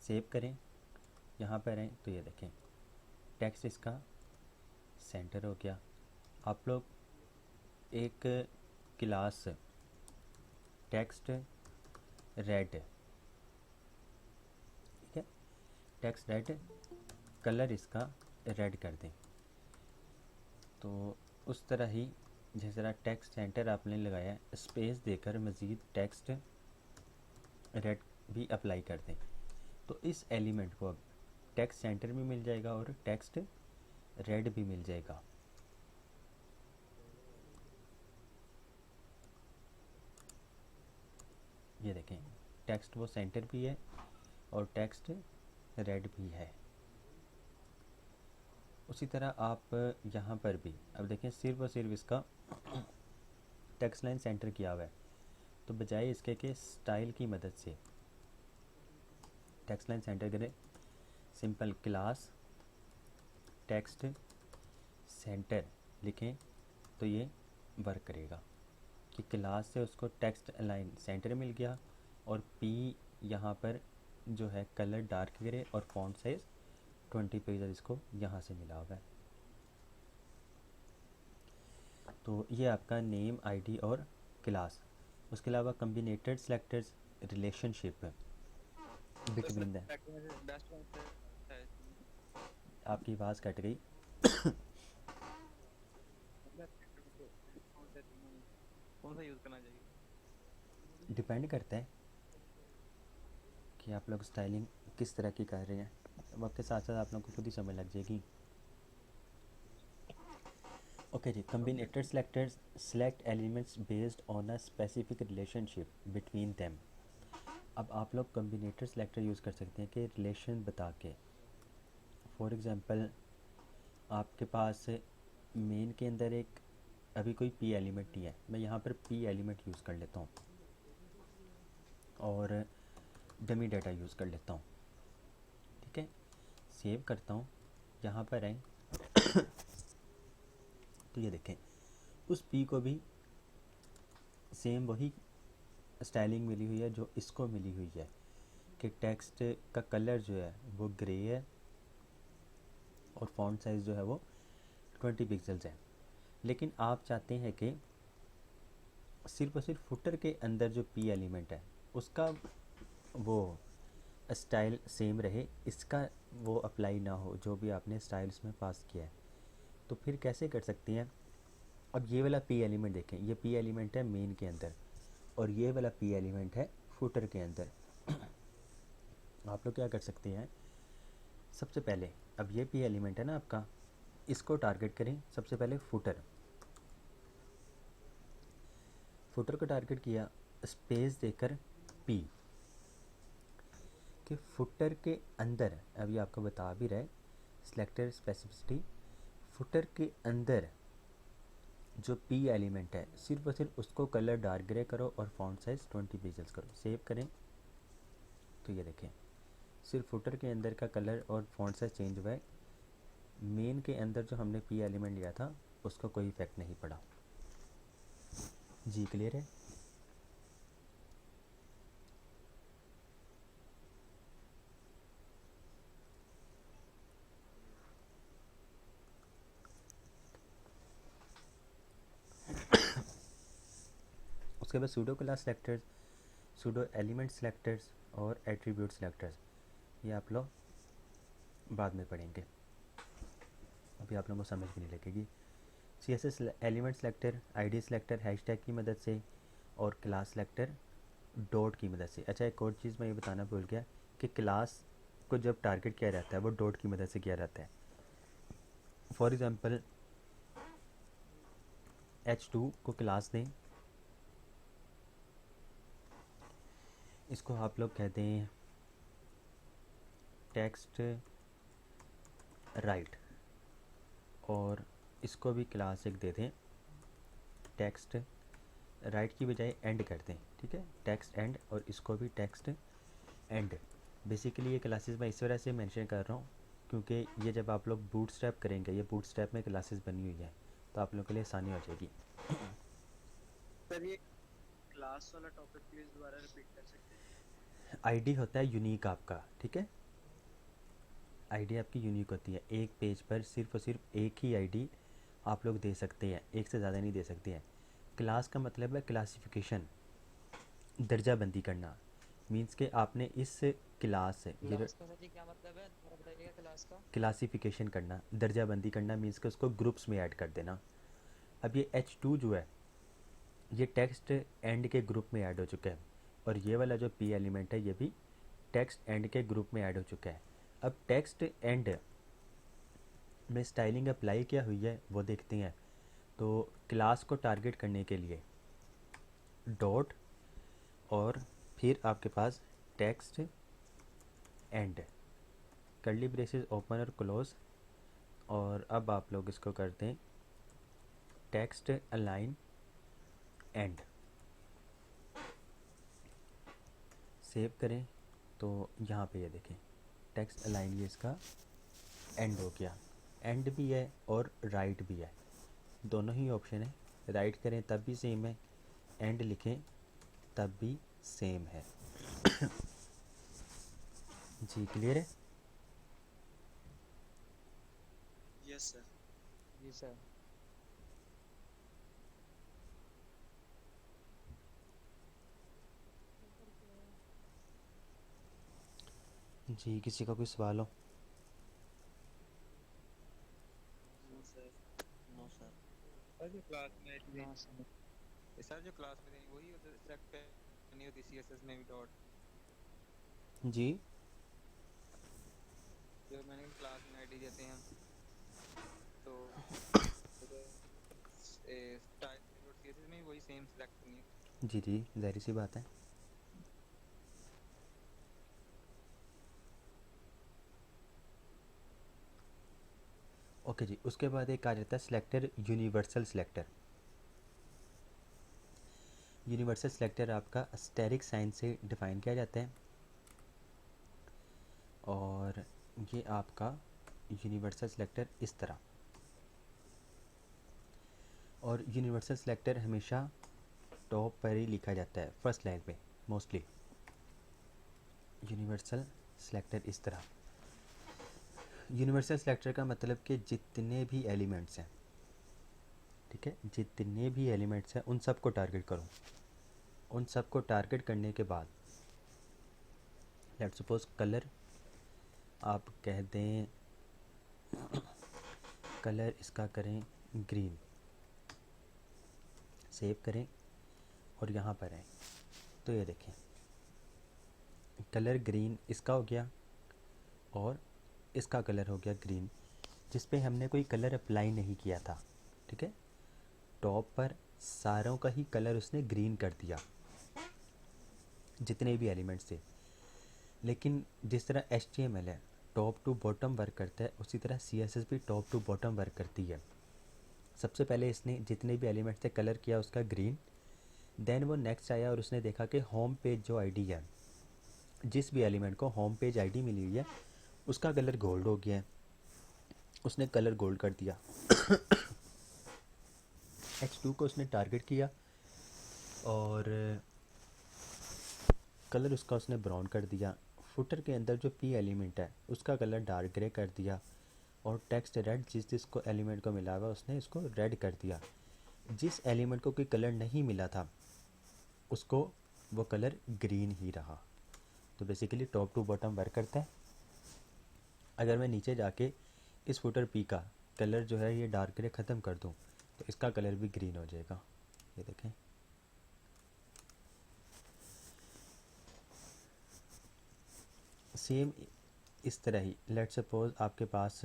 सेव करें, यहाँ पर आएँ तो ये देखें टेक्स्ट इसका सेंटर हो गया। आप लोग एक क्लास टेक्स्ट रेड, ठीक है, टेक्स्ट रेड, कलर इसका रेड कर दें। तो उस तरह ही जिस तरह टेक्स्ट सेंटर आपने लगाया स्पेस देकर मज़ीद टेक्स्ट रेड भी अप्लाई कर दें, तो इस एलिमेंट को अब टेक्स्ट सेंटर भी मिल जाएगा और टेक्स्ट रेड भी मिल जाएगा। ये देखें टेक्स्ट वो सेंटर भी है और टेक्स्ट रेड भी है। उसी तरह आप यहाँ पर भी अब देखें सिर्फ और सिर्फ इसका टेक्स्ट लाइन सेंटर किया हुआ है, तो बजाय इसके कि स्टाइल की मदद से टेक्स्ट लाइन सेंटर करें, सिंपल क्लास टेक्स्ट सेंटर लिखें तो ये वर्क करेगा कि क्लास से उसको टेक्स्ट अलाइन सेंटर मिल गया और P यहाँ पर जो है कलर डार्क करे और फॉन्ट साइज 20 पिक्सल इसको यहाँ से मिला हुआ है। तो ये आपका नेम, आईडी और क्लास। उसके अलावा कम्बिनेटेड सेलेक्टर्स रिलेशनशिप बिटवीन द, आपकी आवाज़ कट गई। कौन सा यूज़ करना चाहिए? डिपेंड करता है कि आप लोग स्टाइलिंग किस तरह की कर रहे हैं, वक्त के साथ साथ आप लोग को खुद ही समझ लग जाएगी। ओके जी, combinated selectors select elements based on a specific relationship between them. अब आप लोग कम्बिनेटेड सेलेक्टर यूज़ कर सकते हैं कि रिलेशन बता के, फॉर एग्ज़ाम्पल आपके पास मेन के अंदर एक अभी कोई P एलिमेंट नहीं है, मैं यहाँ पर P एलिमेंट यूज़ कर लेता हूँ और डमी डाटा यूज़ कर लेता हूँ, ठीक है, सेव करता हूँ, यहाँ पर आए तो ये देखें उस P को भी सेम वही स्टाइलिंग मिली हुई है जो इसको मिली हुई है कि टेक्स्ट का कलर जो है वो ग्रे है और फॉन्ट साइज़ जो है वो 20 पिक्सल्स है। लेकिन आप चाहते हैं कि सिर्फ और सिर्फ फुटर के अंदर जो P एलिमेंट है उसका वो स्टाइल सेम रहे, इसका वो अप्लाई ना हो जो भी आपने स्टाइल्स में पास किया है। तो फिर कैसे कर सकते हैं? अब ये वाला P एलिमेंट देखें, ये P एलिमेंट है मेन के अंदर और ये वाला P एलिमेंट है फुटर के अंदर। आप लोग क्या कर सकते हैं, सबसे पहले अब ये P एलिमेंट है ना आपका, इसको टारगेट करें सबसे पहले फुटर को टारगेट किया, स्पेस देकर P कि फुटर के अंदर, अभी आपको बता भी रहा है सिलेक्टर स्पेसिफिसिटी, फुटर के अंदर जो P एलिमेंट है सिर्फ और सिर्फ उसको कलर डार्क ग्रे करो और फॉन्ट साइज 20 पिक्सेल्स करो, सेव करें तो ये देखें सिर्फ फुटर के अंदर का कलर और फॉन्ट साइज चेंज हुआ है, मेन के अंदर जो हमने P एलिमेंट लिया था उसका कोई इफेक्ट नहीं पड़ा। जी क्लियर है? उसके बाद pseudo class selectors, pseudo element selectors और एट्रीब्यूट सेलेक्टर्स, ये आप लोग बाद में पढ़ेंगे, अभी आप लोगों को समझ भी नहीं लगेगी। CSS element selector ID selector hashtag की मदद से और क्लास सेलेक्टर डॉट की मदद से। अच्छा, एक और चीज़ मैं ये बताना भूल गया कि क्लास को जब टारगेट किया जाता है वो डॉट की मदद से किया जाता है। फॉर एग्ज़ाम्पल H2 को क्लास दें, इसको आप लोग कहते हैं टेक्स्ट राइट और इसको भी क्लास एक दे दें टेक्स्ट राइट की बजाय एंड कर दें, ठीक है, टेक्स्ट एंड, और इसको भी टेक्स्ट एंड। बेसिकली ये क्लासेस मैं इस वजह से मेंशन कर रहा हूँ क्योंकि ये जब आप लोग बूटस्ट्रैप करेंगे, ये बूटस्ट्रैप में क्लासेस बनी हुई है तो आप लोगों के लिए आसानी हो जाएगी। सर ये क्लास वाला टॉपिक प्लीज दोबारा रिपीट कर सकते हैं? आईडी होता है यूनिक आपका, ठीक है। आईडी आपकी यूनिक होती है, एक पेज पर सिर्फ और सिर्फ एक ही आईडी आप लोग दे सकते हैं, एक से ज़्यादा नहीं दे सकते हैं। क्लास का मतलब है क्लासिफिकेशन, दर्जाबंदी करना। मींस के आपने इस क्लास से ये क्लास का सर जी क्या मतलब है, दोबारा बताइएगा क्लास का? क्लासिफिकेशन करना, दर्जाबंदी करना मींस के उसको ग्रुप्स में ऐड कर देना। अब ये H2 जो है ये टेक्स्ट एंड के ग्रुप में ऐड हो चुका है, और ये वाला जो P एलिमेंट है ये भी टेक्स्ट एंड के ग्रुप में ऐड हो चुका है। अब टेक्स्ट एंड में स्टाइलिंग अप्लाई क्या हुई है वो देखते हैं। तो क्लास को टारगेट करने के लिए डॉट और फिर आपके पास text and, curly braces open और क्लोज, और अब आप लोग इसको करते हैं टेक्स्ट अलाइन एंड। सेव करें तो यहाँ पे ये देखें टेक्स्ट अलाइन, ये इसका एंड हो गया। एंड भी है और राइट भी है, दोनों ही ऑप्शन है। राइट करें तब भी सेम है, एंड लिखें तब भी सेम है। जी क्लियर है? Yes sir. जी सर। जी किसी का कोई सवाल हो? No sir. No sir. Sir जो क्लास में नो सर। सर जो क्लास में देनी वही उधर सेलेक्ट करनी होती सीएसएस में भी डॉट, जी जो मैंने क्लास में आईडी देते हैं तो स्टाइल डॉट सीएसएस में भी वही सेम सेलेक्ट करनी है। जी जी ज़ाहिर सी बात है। ओके जी, उसके बाद एक आ जाता है selector, universal selector. Universal selector आपका स्टेरिक साइन से डिफ़ाइन किया जाता है, और ये आपका यूनिवर्सल सिलेक्टर इस तरह। और यूनिवर्सल सिलेक्टर हमेशा टॉप पर ही लिखा जाता है, फर्स्ट लाइन पे मोस्टली। यूनिवर्सल सिलेक्टर इस तरह। यूनिवर्सल सिलेक्टर का मतलब कि जितने भी एलिमेंट्स हैं, ठीक है, जितने भी एलिमेंट्स हैं उन सब को टारगेट करो। उन सब को टारगेट करने के बाद लेट्स सपोज कलर आप कह दें, कलर इसका करें ग्रीन, सेव करें और यहाँ पर आए तो ये देखें कलर ग्रीन इसका हो गया और इसका कलर हो गया ग्रीन, जिस पे हमने कोई कलर अप्लाई नहीं किया था, ठीक है। टॉप पर सारों का ही कलर उसने ग्रीन कर दिया, जितने भी एलिमेंट्स थे। लेकिन जिस तरह HTML है टॉप टू बॉटम वर्क करता है, उसी तरह CSS भी टॉप टू बॉटम वर्क करती है। सबसे पहले इसने जितने भी एलिमेंट्स थे कलर किया उसका ग्रीन, देन वो नेक्स्ट आया और उसने देखा कि होम पेज जो आईडी है, जिस भी एलिमेंट को होम पेज आईडी मिली हुई है उसका कलर गोल्ड हो गया है, उसने कलर गोल्ड कर दिया। H2 को उसने टारगेट किया और कलर उसका उसने ब्राउन कर दिया। फुटर के अंदर जो P एलिमेंट है उसका कलर डार्क ग्रे कर दिया, और टेक्स्ट रेड जिसको एलिमेंट को मिला हुआ उसने इसको रेड कर दिया। जिस एलिमेंट को कोई कलर नहीं मिला था उसको वो कलर ग्रीन ही रहा। तो basically top to bottom work करता है। अगर मैं नीचे जाके इस फुटर P का कलर जो है ये डार्क ग्रे ख़त्म कर दूं तो इसका कलर भी ग्रीन हो जाएगा, ये देखें। सेम इस तरह ही लेट सपोज आपके पास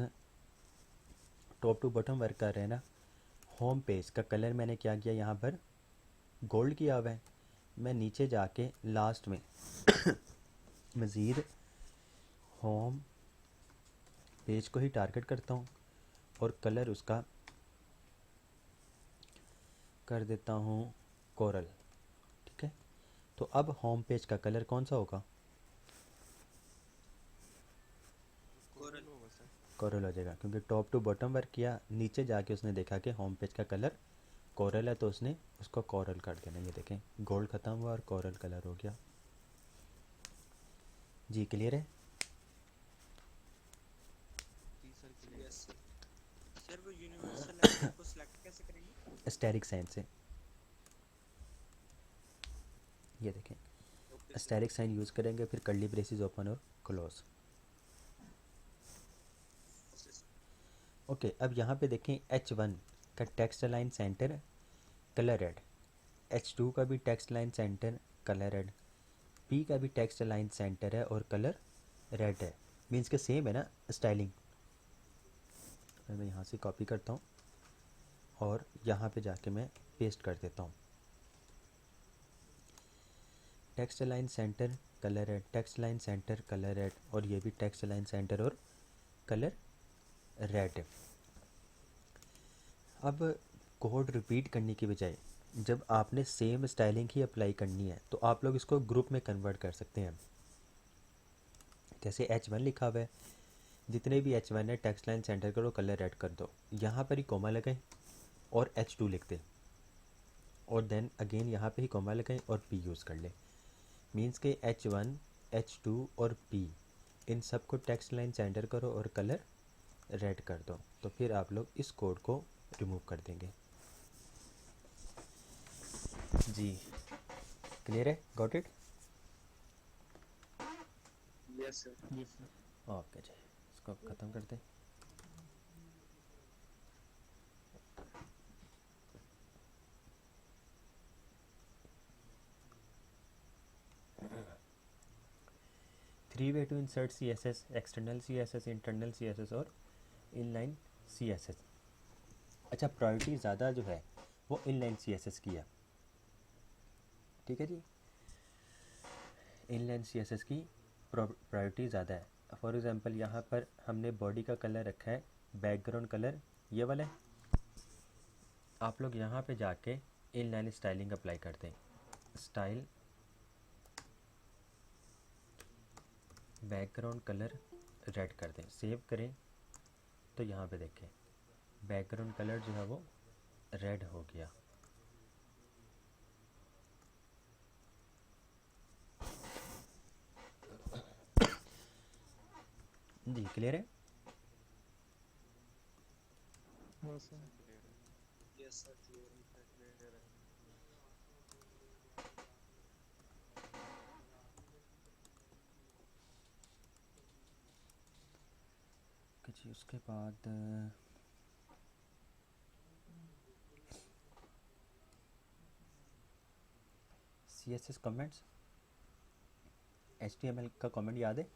टॉप टू बॉटम वर्क कर रहे हैं ना, होम पेज का कलर मैंने क्या किया यहाँ पर गोल्ड किया हुआ है। मैं नीचे जाके लास्ट में मज़ीद होम पेज को ही टारगेट करता हूँ और कलर उसका कर देता हूँ कोरल, ठीक है। तो अब होम पेज का कलर कौन सा होगा? कोरल हो जाएगा, क्योंकि टॉप टू बॉटम वर्क किया, नीचे जाके उसने देखा कि होम पेज का कलर कोरल है तो उसने उसको कोरल कर देना। ये देखें गोल्ड ख़त्म हुआ और कोरल कलर हो गया। जी क्लियर है? जी sir clear. Yes sir. Sir वो यूनिवर्सल लैंग्वेज को सिलेक्ट कैसे करेंगे? स्टैटिक साइन से। ये देखें okay sir. Static sign use करेंगे, फिर कर्ली ब्रेसेस ओपन और क्लोज। Okay sir. ओके अब यहाँ पे देखें H1 का text align centre colour red, H2 का भी text align centre colour red, P का भी टेक्स्ट लाइन सेंटर है और कलर रेड है। मीन्स के सेम है ना स्टाइलिंग। मैं यहाँ से कॉपी करता हूँ और यहाँ पे जाके मैं पेस्ट कर देता हूँ। Text align centre colour red, text align centre colour red, और ये भी टेक्स्ट लाइन सेंटर और कलर रेड। अब कोड रिपीट करने की बजाय जब आपने सेम स्टाइलिंग ही अप्लाई करनी है तो आप लोग इसको ग्रुप में कन्वर्ट कर सकते हैं। जैसे H1 लिखा हुआ है, जितने भी H1 है टेक्स्ट लाइन सेंटर करो, कलर रेड कर दो, यहाँ पर ही कोमा लगाएं और H2 लिख दें, और देन अगेन यहाँ पे ही कोमा लगाएं और P यूज़ कर लें। मीन्स के H1, H2 और P इन सब को टेक्स्ट लाइन सेंटर करो और कलर रेड कर दो, तो फिर आप लोग इस कोड को रिमूव कर देंगे। जी क्लियर है? Got it? Yes sir. Yes sir. Okay जी, इसको ख़त्म कर दें। Three way to insert CSS: external CSS, internal CSS और इनलाइन CSS। अच्छा प्रायोरिटी ज़्यादा जो है वो इनलाइन CSS की है, ठीक है जी। इनलाइन CSS की प्रायोरिटी ज़्यादा है। फॉर एग्ज़ाम्पल यहाँ पर हमने बॉडी का कलर रखा है बैकग्राउंड कलर ये वाला है। आप लोग यहाँ पे जाके इनलाइन स्टाइलिंग अप्लाई करते हैं, स्टाइल बैकग्राउंड कलर रेड कर दें, सेव करें तो यहाँ पे देखें बैकग्राउंड कलर जो है वो रेड हो गया। जी क्लियर है? हाँ सर। Yes sir clear. जी उसके बाद CSS कमेंट्स, HTML का कमेंट याद है?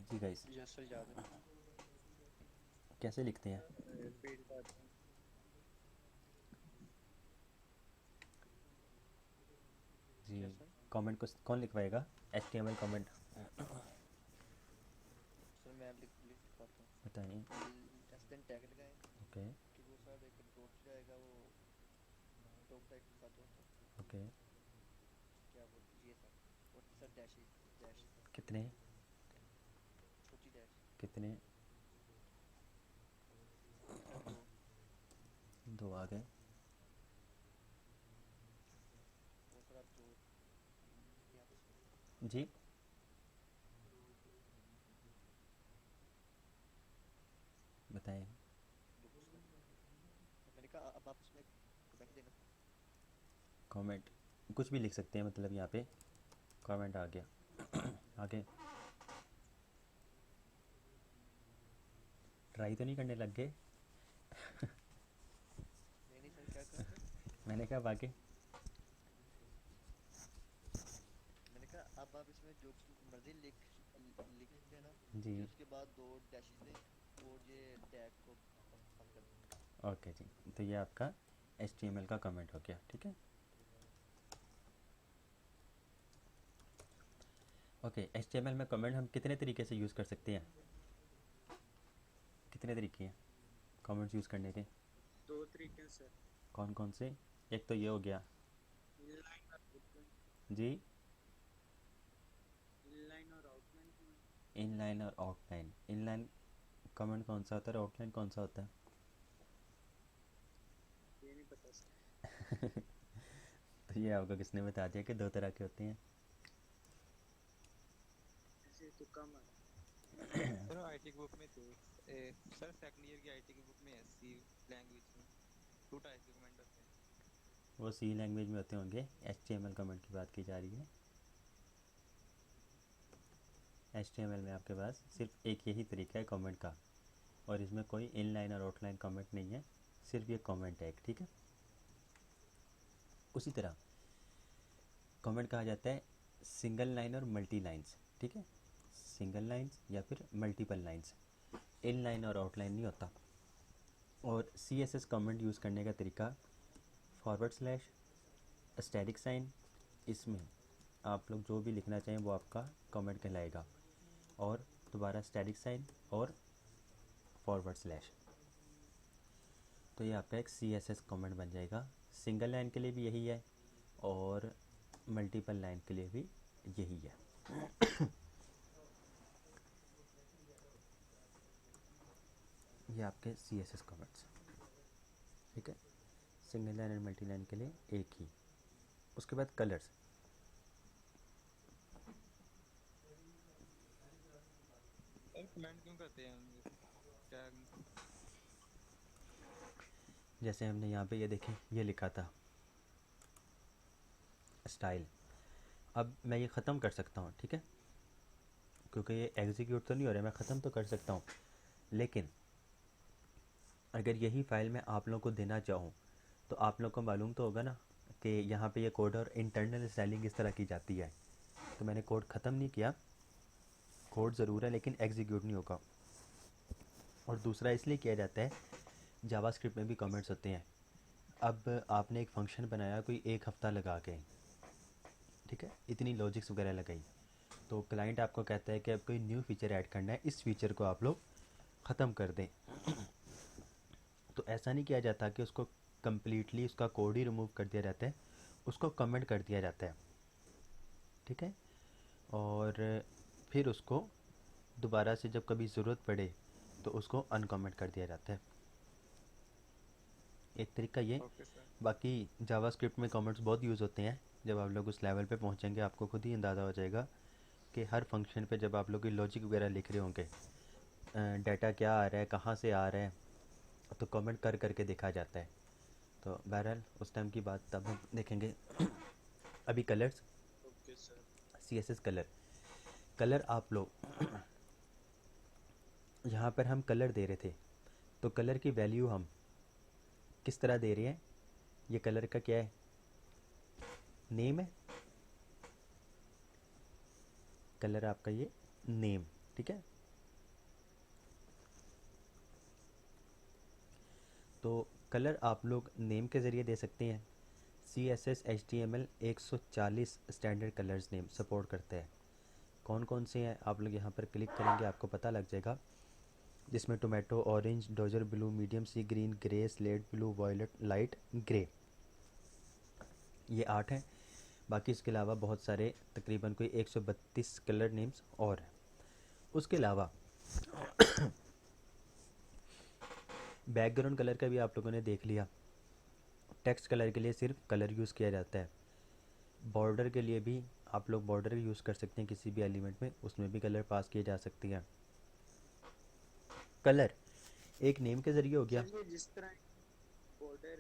जी गाइस यस सर याद है। कैसे लिखते हैं? रिपीट करते हैं। जी यस सर। कमेंट को कौन लिखवाएगा? HTML कमेंट सर मैं लिख पाता हूँ। बताइए। टेस्ट टैग लगाएं ओके कि वो सर एक डॉट जाएगा, वो डॉट टैग के साथ होता है। ओके क्या बोलते ये सर, और सर डैश डैश कितने छोटी डैश कितने? सर 2। 2 आ गए। वो सर आप जो यहाँ पे जी बताएं। मैंने कहा अब आप इसमें कमेंट देना। कमेंट कुछ भी लिख सकते हैं, मतलब यहाँ पे कमेंट आ गया। आगे ट्राई तो नहीं करने लग गए? नहीं सर क्या कहा सर? मैंने कहा आगे। मैंने कहा अब आप इसमें जो मर्जी लिख देना जी उसके बाद 2 डैशेस दें और ये टैग को बंद कर दें। ओके जी, तो ये आपका HTML का कमेंट हो गया, ठीक है। ओके HTML में कमेंट हम कितने तरीके से यूज़ कर सकते हैं? कितने तरीके हैं कमेंट्स यूज़ करने के? 2 तरीके हैं सर। कौन कौन से? एक तो ये हो गया इनलाइन और ग्रुप में। जी इनलाइन और आउटलाइन। इनलाइन कमेंट कौन सा होता है और आउटलाइन कौन सा होता है? ये नहीं पता सर। तो ये आपको किसने बता दिया कि दो तरह के होते हैं? ऐसे तुक्का मारा। सर आईटी की बुक में थे सर, सेकंड ईयर की आईटी की बुक में है सी लैंग्वेज में 2 टाइप के कमेंट होते हैं। वो सी लैंग्वेज में होते होंगे। HTML कमेंट की बात की जा रही है। HTML में आपके पास सिर्फ एक यही तरीका है कमेंट का, और इसमें कोई इनलाइन और आउटलाइन कमेंट नहीं है, सिर्फ ये कमेंट है एक, ठीक है। उसी तरह कमेंट कहा जाता है सिंगल लाइन और मल्टी लाइन्स, ठीक है। सिंगल लाइन्स या फिर मल्टीपल लाइन्स, इनलाइन और आउटलाइन नहीं होता। और CSS कमेंट यूज़ करने का तरीका /, स्टैटिक साइन, इसमें आप लोग जो भी लिखना चाहें वो आपका कमेंट कहलाएगा, और दोबारा स्टैटिक साइन और /। तो ये आपका एक CSS कमेंट बन जाएगा। सिंगल लाइन के लिए भी यही है और मल्टीपल लाइन के लिए भी यही है। ये आपके CSS कमेंट्स, ठीक है। सिंगल लाइन और मल्टी लाइन के लिए एक ही। उसके बाद कलर्स। सर कमेंट क्यों करते हैं हम? क्या जैसे हमने यहाँ पे ये देखें, ये लिखा था स्टाइल। अब मैं ये ख़त्म कर सकता हूँ, ठीक है, क्योंकि ये एग्जीक्यूट तो नहीं हो रहा है, मैं ख़त्म तो कर सकता हूँ। लेकिन अगर यही फाइल मैं आप लोगों को देना चाहूँ तो आप लोगों को मालूम तो होगा ना कि यहाँ पे ये कोड और इंटरनल स्टाइलिंग इस तरह की जाती है। तो मैंने कोड ख़त्म नहीं किया, कोड ज़रूर है लेकिन एग्जीक्यूट नहीं होगा। और दूसरा इसलिए किया जाता है, जावास्क्रिप्ट में भी कमेंट्स होते हैं। अब आपने एक फ़ंक्शन बनाया कोई एक हफ़्ता लगा के, ठीक है, इतनी लॉजिक्स वगैरह लगाई, तो क्लाइंट आपको कहता है कि अब कोई न्यू फीचर ऐड करना है, इस फीचर को आप लोग ख़त्म कर दें। तो ऐसा नहीं किया जाता कि उसको कम्प्लीटली उसका कोड ही रिमूव कर दिया जाता है, उसको कमेंट कर दिया जाता है, ठीक है। और फिर उसको दोबारा से जब कभी ज़रूरत पड़े तो उसको अनकमेंट कर दिया जाता है। एक तरीका ये। Okay sir. बाकी जावास्क्रिप्ट में कमेंट्स बहुत यूज़ होते हैं। जब आप लोग उस लेवल पे पहुंचेंगे आपको खुद ही अंदाज़ा हो जाएगा कि हर फंक्शन पे जब आप लोग की लॉजिक वगैरह लिख रहे होंगे, डाटा क्या आ रहा है, कहाँ से आ रहा है, तो कमेंट कर करके देखा जाता है। तो बहरहाल उस टाइम की बात तब हम देखेंगे। अभी colours, okay sir. CSS colour. Colour आप लोग यहाँ पर हम कलर दे रहे थे, तो कलर की वैल्यू हम किस तरह दे रहे हैं? ये कलर का क्या है? नेम है। कलर आपका ये नेम, ठीक है। तो कलर आप लोग नेम के ज़रिए दे सकते हैं। CSS HTML 140 standard colours name support करता है। कौन कौन से हैं आप लोग यहाँ पर क्लिक करेंगे आपको पता लग जाएगा, जिसमें tomato, orange, dodger blue, medium sea green, grey, slate blue, violet, light grey, ये 8 हैं। बाकी इसके अलावा बहुत सारे तकरीबन कोई 132 कलर नेम्स और हैं। उसके अलावा बैकग्राउंड कलर का भी आप लोगों ने देख लिया। टेक्स्ट कलर के लिए सिर्फ कलर यूज़ किया जाता है। बॉर्डर के लिए भी आप लोग बॉर्डर यूज़ कर सकते हैं किसी भी एलिमेंट में, उसमें भी कलर पास किए जा सकते हैं। कलर एक नेम के ज़रिए हो गया। सर ये जिस तरह बॉर्डर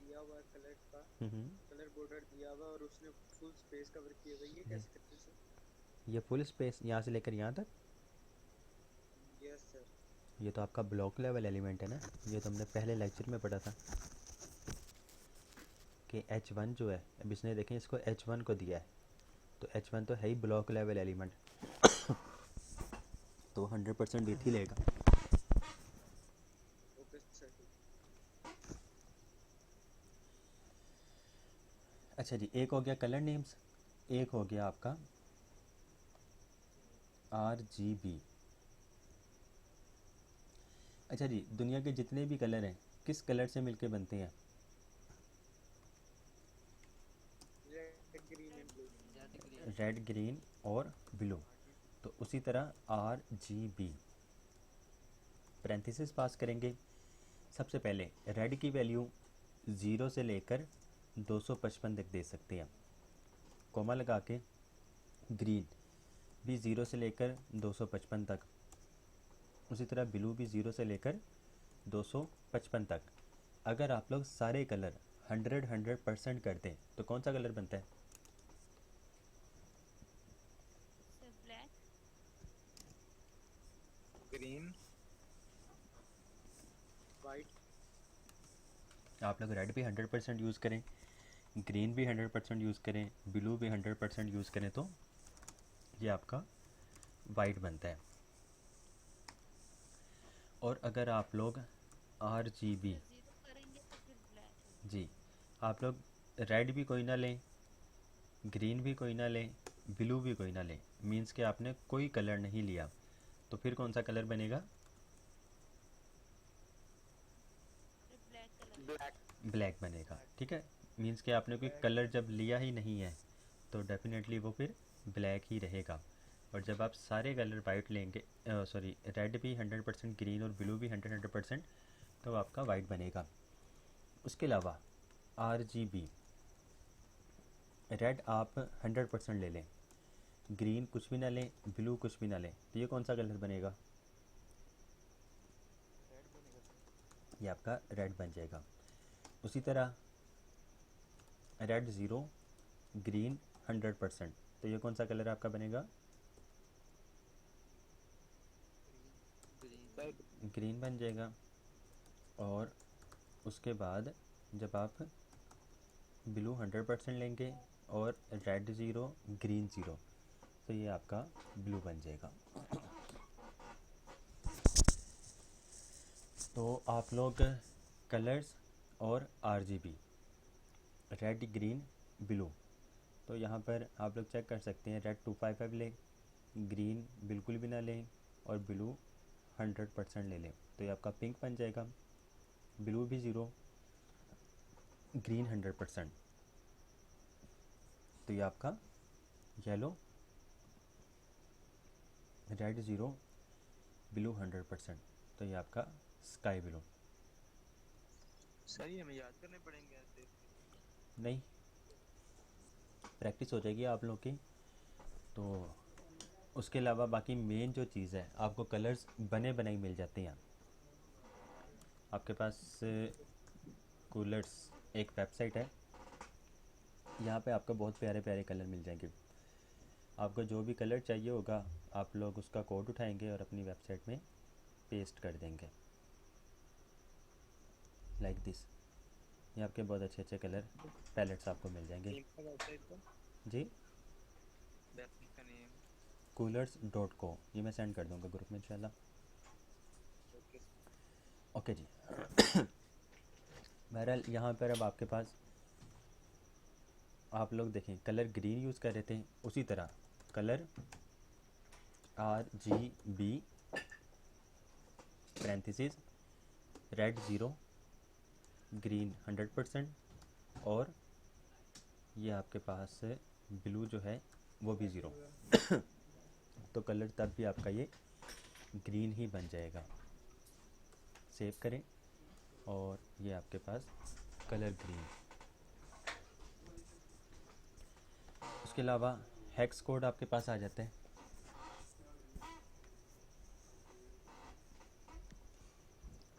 दिया हुआ है कलर का, हम्म, कलर बॉर्डर दिया हुआ है और उसने फुल स्पेस कवर किया हुआ है, ये ये कैसे करते हैं सर? ये फुल स्पेस यहाँ से लेकर यहाँ तक, यस सर। ये तो आपका ब्लॉक लेवल एलिमेंट है ना। ये तो हमने पहले लेक्चर में पढ़ा था कि H1 जो है, अब इसने देखें इसको H1 को दिया है, तो H1 तो है ही ब्लॉक लेवल एलिमेंट, तो 100% विथ ही लेगा। Okay sir. अच्छा जी, एक हो गया कलर नेम्स, एक हो गया आपका RGB। अच्छा जी, दुनिया के जितने भी कलर हैं किस कलर से मिलके बनते हैं? Red green and blue. Red, green और ब्लू। तो उसी तरह RGB पैरेंथेसिस पास करेंगे। सबसे पहले रेड की वैल्यू 0 से लेकर 255 तक दे सकते हैं, कोमा लगा के। ग्रीन भी 0 से लेकर 255 तक, उसी तरह ब्लू भी 0 से लेकर 255 तक। अगर आप लोग सारे कलर 100% कर दें तो कौन सा कलर बनता है? Sir black. Green, white. आप लोग रेड भी 100% यूज़ करें, ग्रीन भी 100% यूज़ करें, ब्लू भी 100% यूज़ करें तो ये आपका वाइट बनता है। और अगर आप लोग RGB, जीरो करेंगे तो फिर ब्लैक। जी, आप लोग रेड भी कोई ना लें, ग्रीन भी कोई ना लें, ब्लू भी कोई ना लें, मीन्स कि आपने कोई कलर नहीं लिया, तो फिर कौन सा कलर बनेगा? फिर ब्लैक कलर। ब्लैक। ब्लैक बनेगा। ठीक है, मीन्स कि आपने कोई कलर जब लिया ही नहीं है तो डेफिनेटली वो फिर ब्लैक ही रहेगा। और जब आप सारे कलर वाइट लेंगे, सॉरी रेड भी 100%, ग्रीन और ब्लू भी 100%, तो आपका वाइट बनेगा। उसके अलावा RGB, रेड आप 100% ले लें, ग्रीन कुछ भी ना लें, ब्लू कुछ भी ना लें, तो ये कौन सा कलर बनेगा? रेड बनेगा सर। ये आपका रेड बन जाएगा। उसी तरह रेड 0, ग्रीन 100%, तो ये कौन सा कलर आपका बनेगा? ग्रीन बन जाएगा। और उसके बाद जब आप ब्लू 100% लेंगे और रेड 0, ग्रीन 0, तो ये आपका ब्लू बन जाएगा। तो आप लोग कलर्स और RGB, रेड, ग्रीन, ब्लू, तो यहाँ पर आप लोग चेक कर सकते हैं। रेड 255 लें, ग्रीन बिल्कुल भी ना लें और ब्लू 100% ले लें, तो ये आपका पिंक बन जाएगा। ब्लू भी 0, ग्रीन 100%, तो ये आपका येलो। रेड 0, ब्लू 100%, तो ये आपका स्काई ब्लू। सर ये हमें याद करने पड़ेंगे ऐसे। नहीं, प्रैक्टिस हो जाएगी आप लोग की। तो उसके अलावा बाकी मेन जो चीज़ है, आपको कलर्स बने बनाए मिल जाते हैं। आपके पास कूलर्स एक वेबसाइट है, यहाँ पे आपको बहुत प्यारे प्यारे कलर मिल जाएंगे। आपको जो भी कलर चाहिए होगा आप लोग उसका कोड उठाएंगे और अपनी वेबसाइट में पेस्ट कर देंगे, लाइक दिस। ये आपके बहुत अच्छे अच्छे कलर पैलेट्स आपको मिल जाएंगे। नेम का वेबसाइट का जी, वेबसाइट का नेम। coolers.co, ये मैं सेंड कर दूंगा ग्रुप में इंशाल्लाह। ओके। ओके जी। बहरहाल यहाँ पर अब आपके पास, आप लोग देखें कलर ग्रीन यूज़ कर रहे थे, उसी तरह colour RGB parenthesis red 0, green 100% और ये आपके पास ब्लू जो है वो भी 0, तो कलर तब भी आपका ये ग्रीन ही बन जाएगा। सेव करें और ये आपके पास कलर ग्रीन। उसके अलावा हेक्स कोड आपके पास आ जाता है।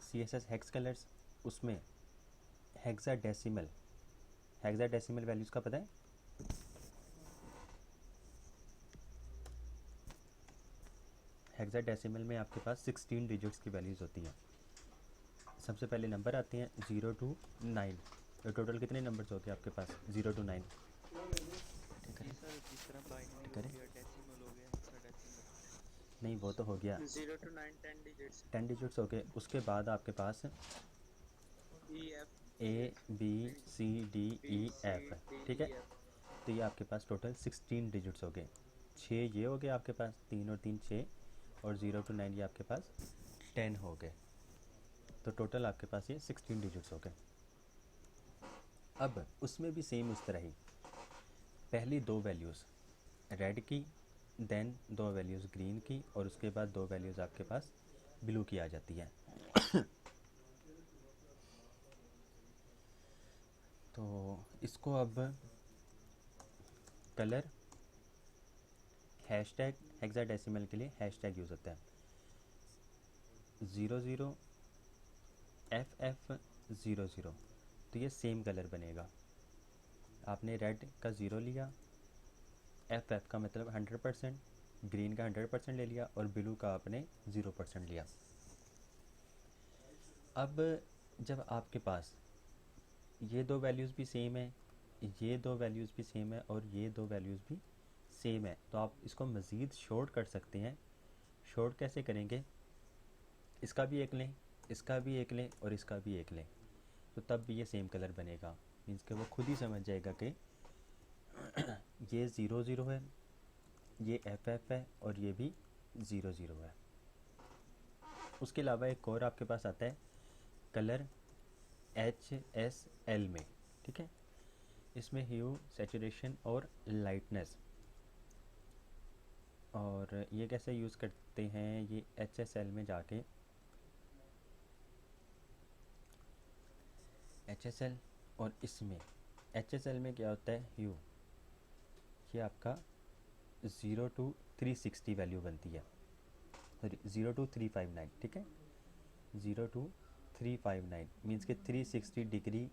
CSS हेक्स कलर्स, उसमें हेक्साडेसिमल वैल्यूज़ का पता है? हेक्साडेसिमल में आपके पास 16 डिजिट्स की वैल्यूज़ होती हैं। सबसे पहले नंबर आते हैं 0 to 9। तो टोटल कितने नंबर्स होते हैं आपके पास? 0 to 9। ठीक है, सर जिस तरह बाइनरी हो करें? गया, डेसिमल हो गया, हेक्साडेसिमल। नहीं, वो तो हो गया, 0 to 9 10 digits। 10 डिजिट्स हो गए। उसके बाद आपके पास E F ABCDEF, ठीक है, तो ये आपके पास टोटल 16 डिजिट्स हो गए। 6 ये हो गए आपके पास, 3 और 3 6, और 0 to 9 ये आपके पास 10 हो गए। तो टोटल आपके पास ये 16 डिजिट्स हो गए। अब उसमें भी सेम उस तरह ही पहली 2 वैल्यूज़ रेड की देन 2 वैल्यूज़ ग्रीन की और उसके बाद 2 वैल्यूज़ आपके पास ब्लू की आ जाती है। तो इसको अब कलर हैशटैग हेक्साडेसिमल के लिए हैशटैग यूज़ होता है 00FF00। तो ये सेम कलर बनेगा। आपने रेड का 0 लिया, FF का मतलब 100%, ग्रीन का 100% ले लिया और ब्लू का आपने 0% लिया। अब जब आपके पास ये 2 वैल्यूज़ भी सेम है, ये 2 वैल्यूज़ भी सेम है और ये 2 वैल्यूज़ भी सेम है, तो आप इसको मज़ीद शॉर्ट कर सकते हैं। शॉर्ट कैसे करेंगे? इसका भी एक लें, इसका भी एक लें और इसका भी एक लें, तो तब भी ये सेम कलर बनेगा। मीन्स कि वो खुद ही समझ जाएगा कि ये 0 0 है, ये FF है और ये भी 0 0 है। उसके अलावा एक और आपके पास आता है कलर HSL में, ठीक है। इसमें ह्यू, सैचुरेशन और लाइटनेस। और ये कैसे यूज़ करते हैं? ये HSL में जाके HSL और इसमें HSL में क्या होता है? ह्यू, ये आपका 0 to 360 वैल्यू बनती है, सॉरी 0 to 359, ठीक है। 0 to 359 मीन्स कि 360 डिग्री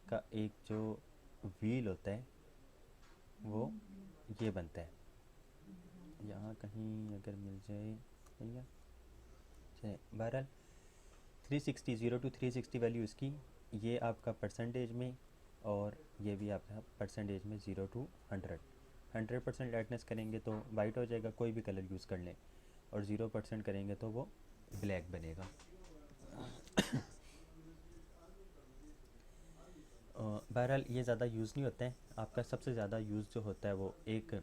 का एक जो व्हील होता है वो ये बनता है। यहाँ कहीं अगर मिल जाए सही है। चलिए, बहरहाल 360, 0 to 360 वैल्यू इसकी, ये आपका परसेंटेज में और ये भी आपका परसेंटेज में 0 to 100। 100% लाइटनेस करेंगे तो वाइट हो जाएगा, कोई भी कलर यूज़ कर लें, और 0% करेंगे तो वो ब्लैक बनेगा। बहरहाल ये ज़्यादा यूज़ नहीं होता है। आपका सबसे ज़्यादा यूज़ जो होता है वो एक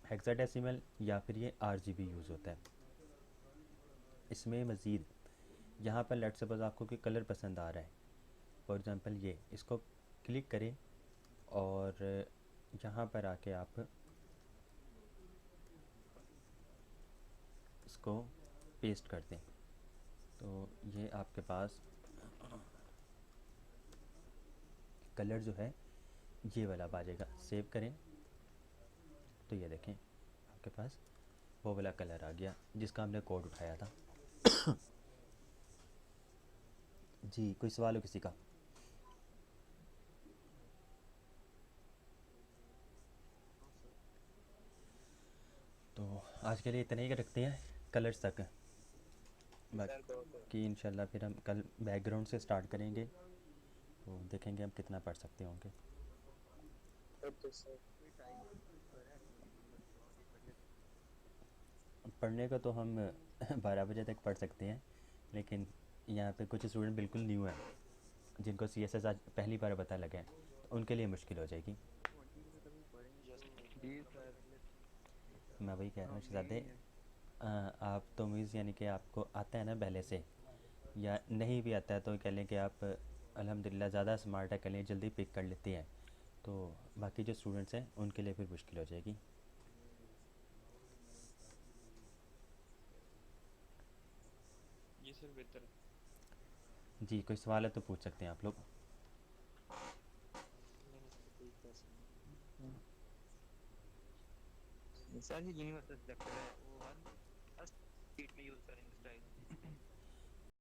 हेक्साडेसिमल या फिर ये RGB यूज़ होता है। इसमें मज़ीद यहाँ पर लेट्स सपोज आपको कोई कलर पसंद आ रहा है, फॉर एग्ज़ाम्पल ये, इसको क्लिक करें और यहाँ पर आके आप इसको पेस्ट कर दें, तो ये आपके पास कलर जो है ये वाला आ जाएगा। सेव करें तो ये देखें आपके पास वो वाला कलर आ गया जिसका हमने कोड उठाया था। जी, कोई सवाल हो किसी का? तो आज के लिए इतना ही रखते हैं, कलर्स तक। बाकी इंशाल्लाह फिर हम कल बैकग्राउंड से स्टार्ट करेंगे, तो देखेंगे हम कितना पढ़ सकते होंगे। पढ़ने को तो हम 12 बजे तक पढ़ सकते हैं, लेकिन यहाँ पे कुछ स्टूडेंट बिल्कुल न्यू हैं जिनको CSS आज पहली बार पता लगा है, तो उनके लिए मुश्किल हो जाएगी। जी सर। मैं वही कह रहा हूँ शहज़ादे, आप तो मीज़ यानी कि आपको आता है ना पहले से, या नहीं भी आता है तो कह लें कि आप अल्हम्दुलिल्लाह ज़्यादा स्मार्ट है, कह लें जल्दी पिक कर लेते हैं, तो बाकी जो स्टूडेंट्स हैं उनके लिए फिर मुश्किल हो जाएगी। ये सर बेहतर है। जी, कोई सवाल है तो पूछ सकते हैं आप लोग। सर ये यूनिवर्सल सेलेक्टर है वो हर सीट में यूज़ करेंगे स्टाइल।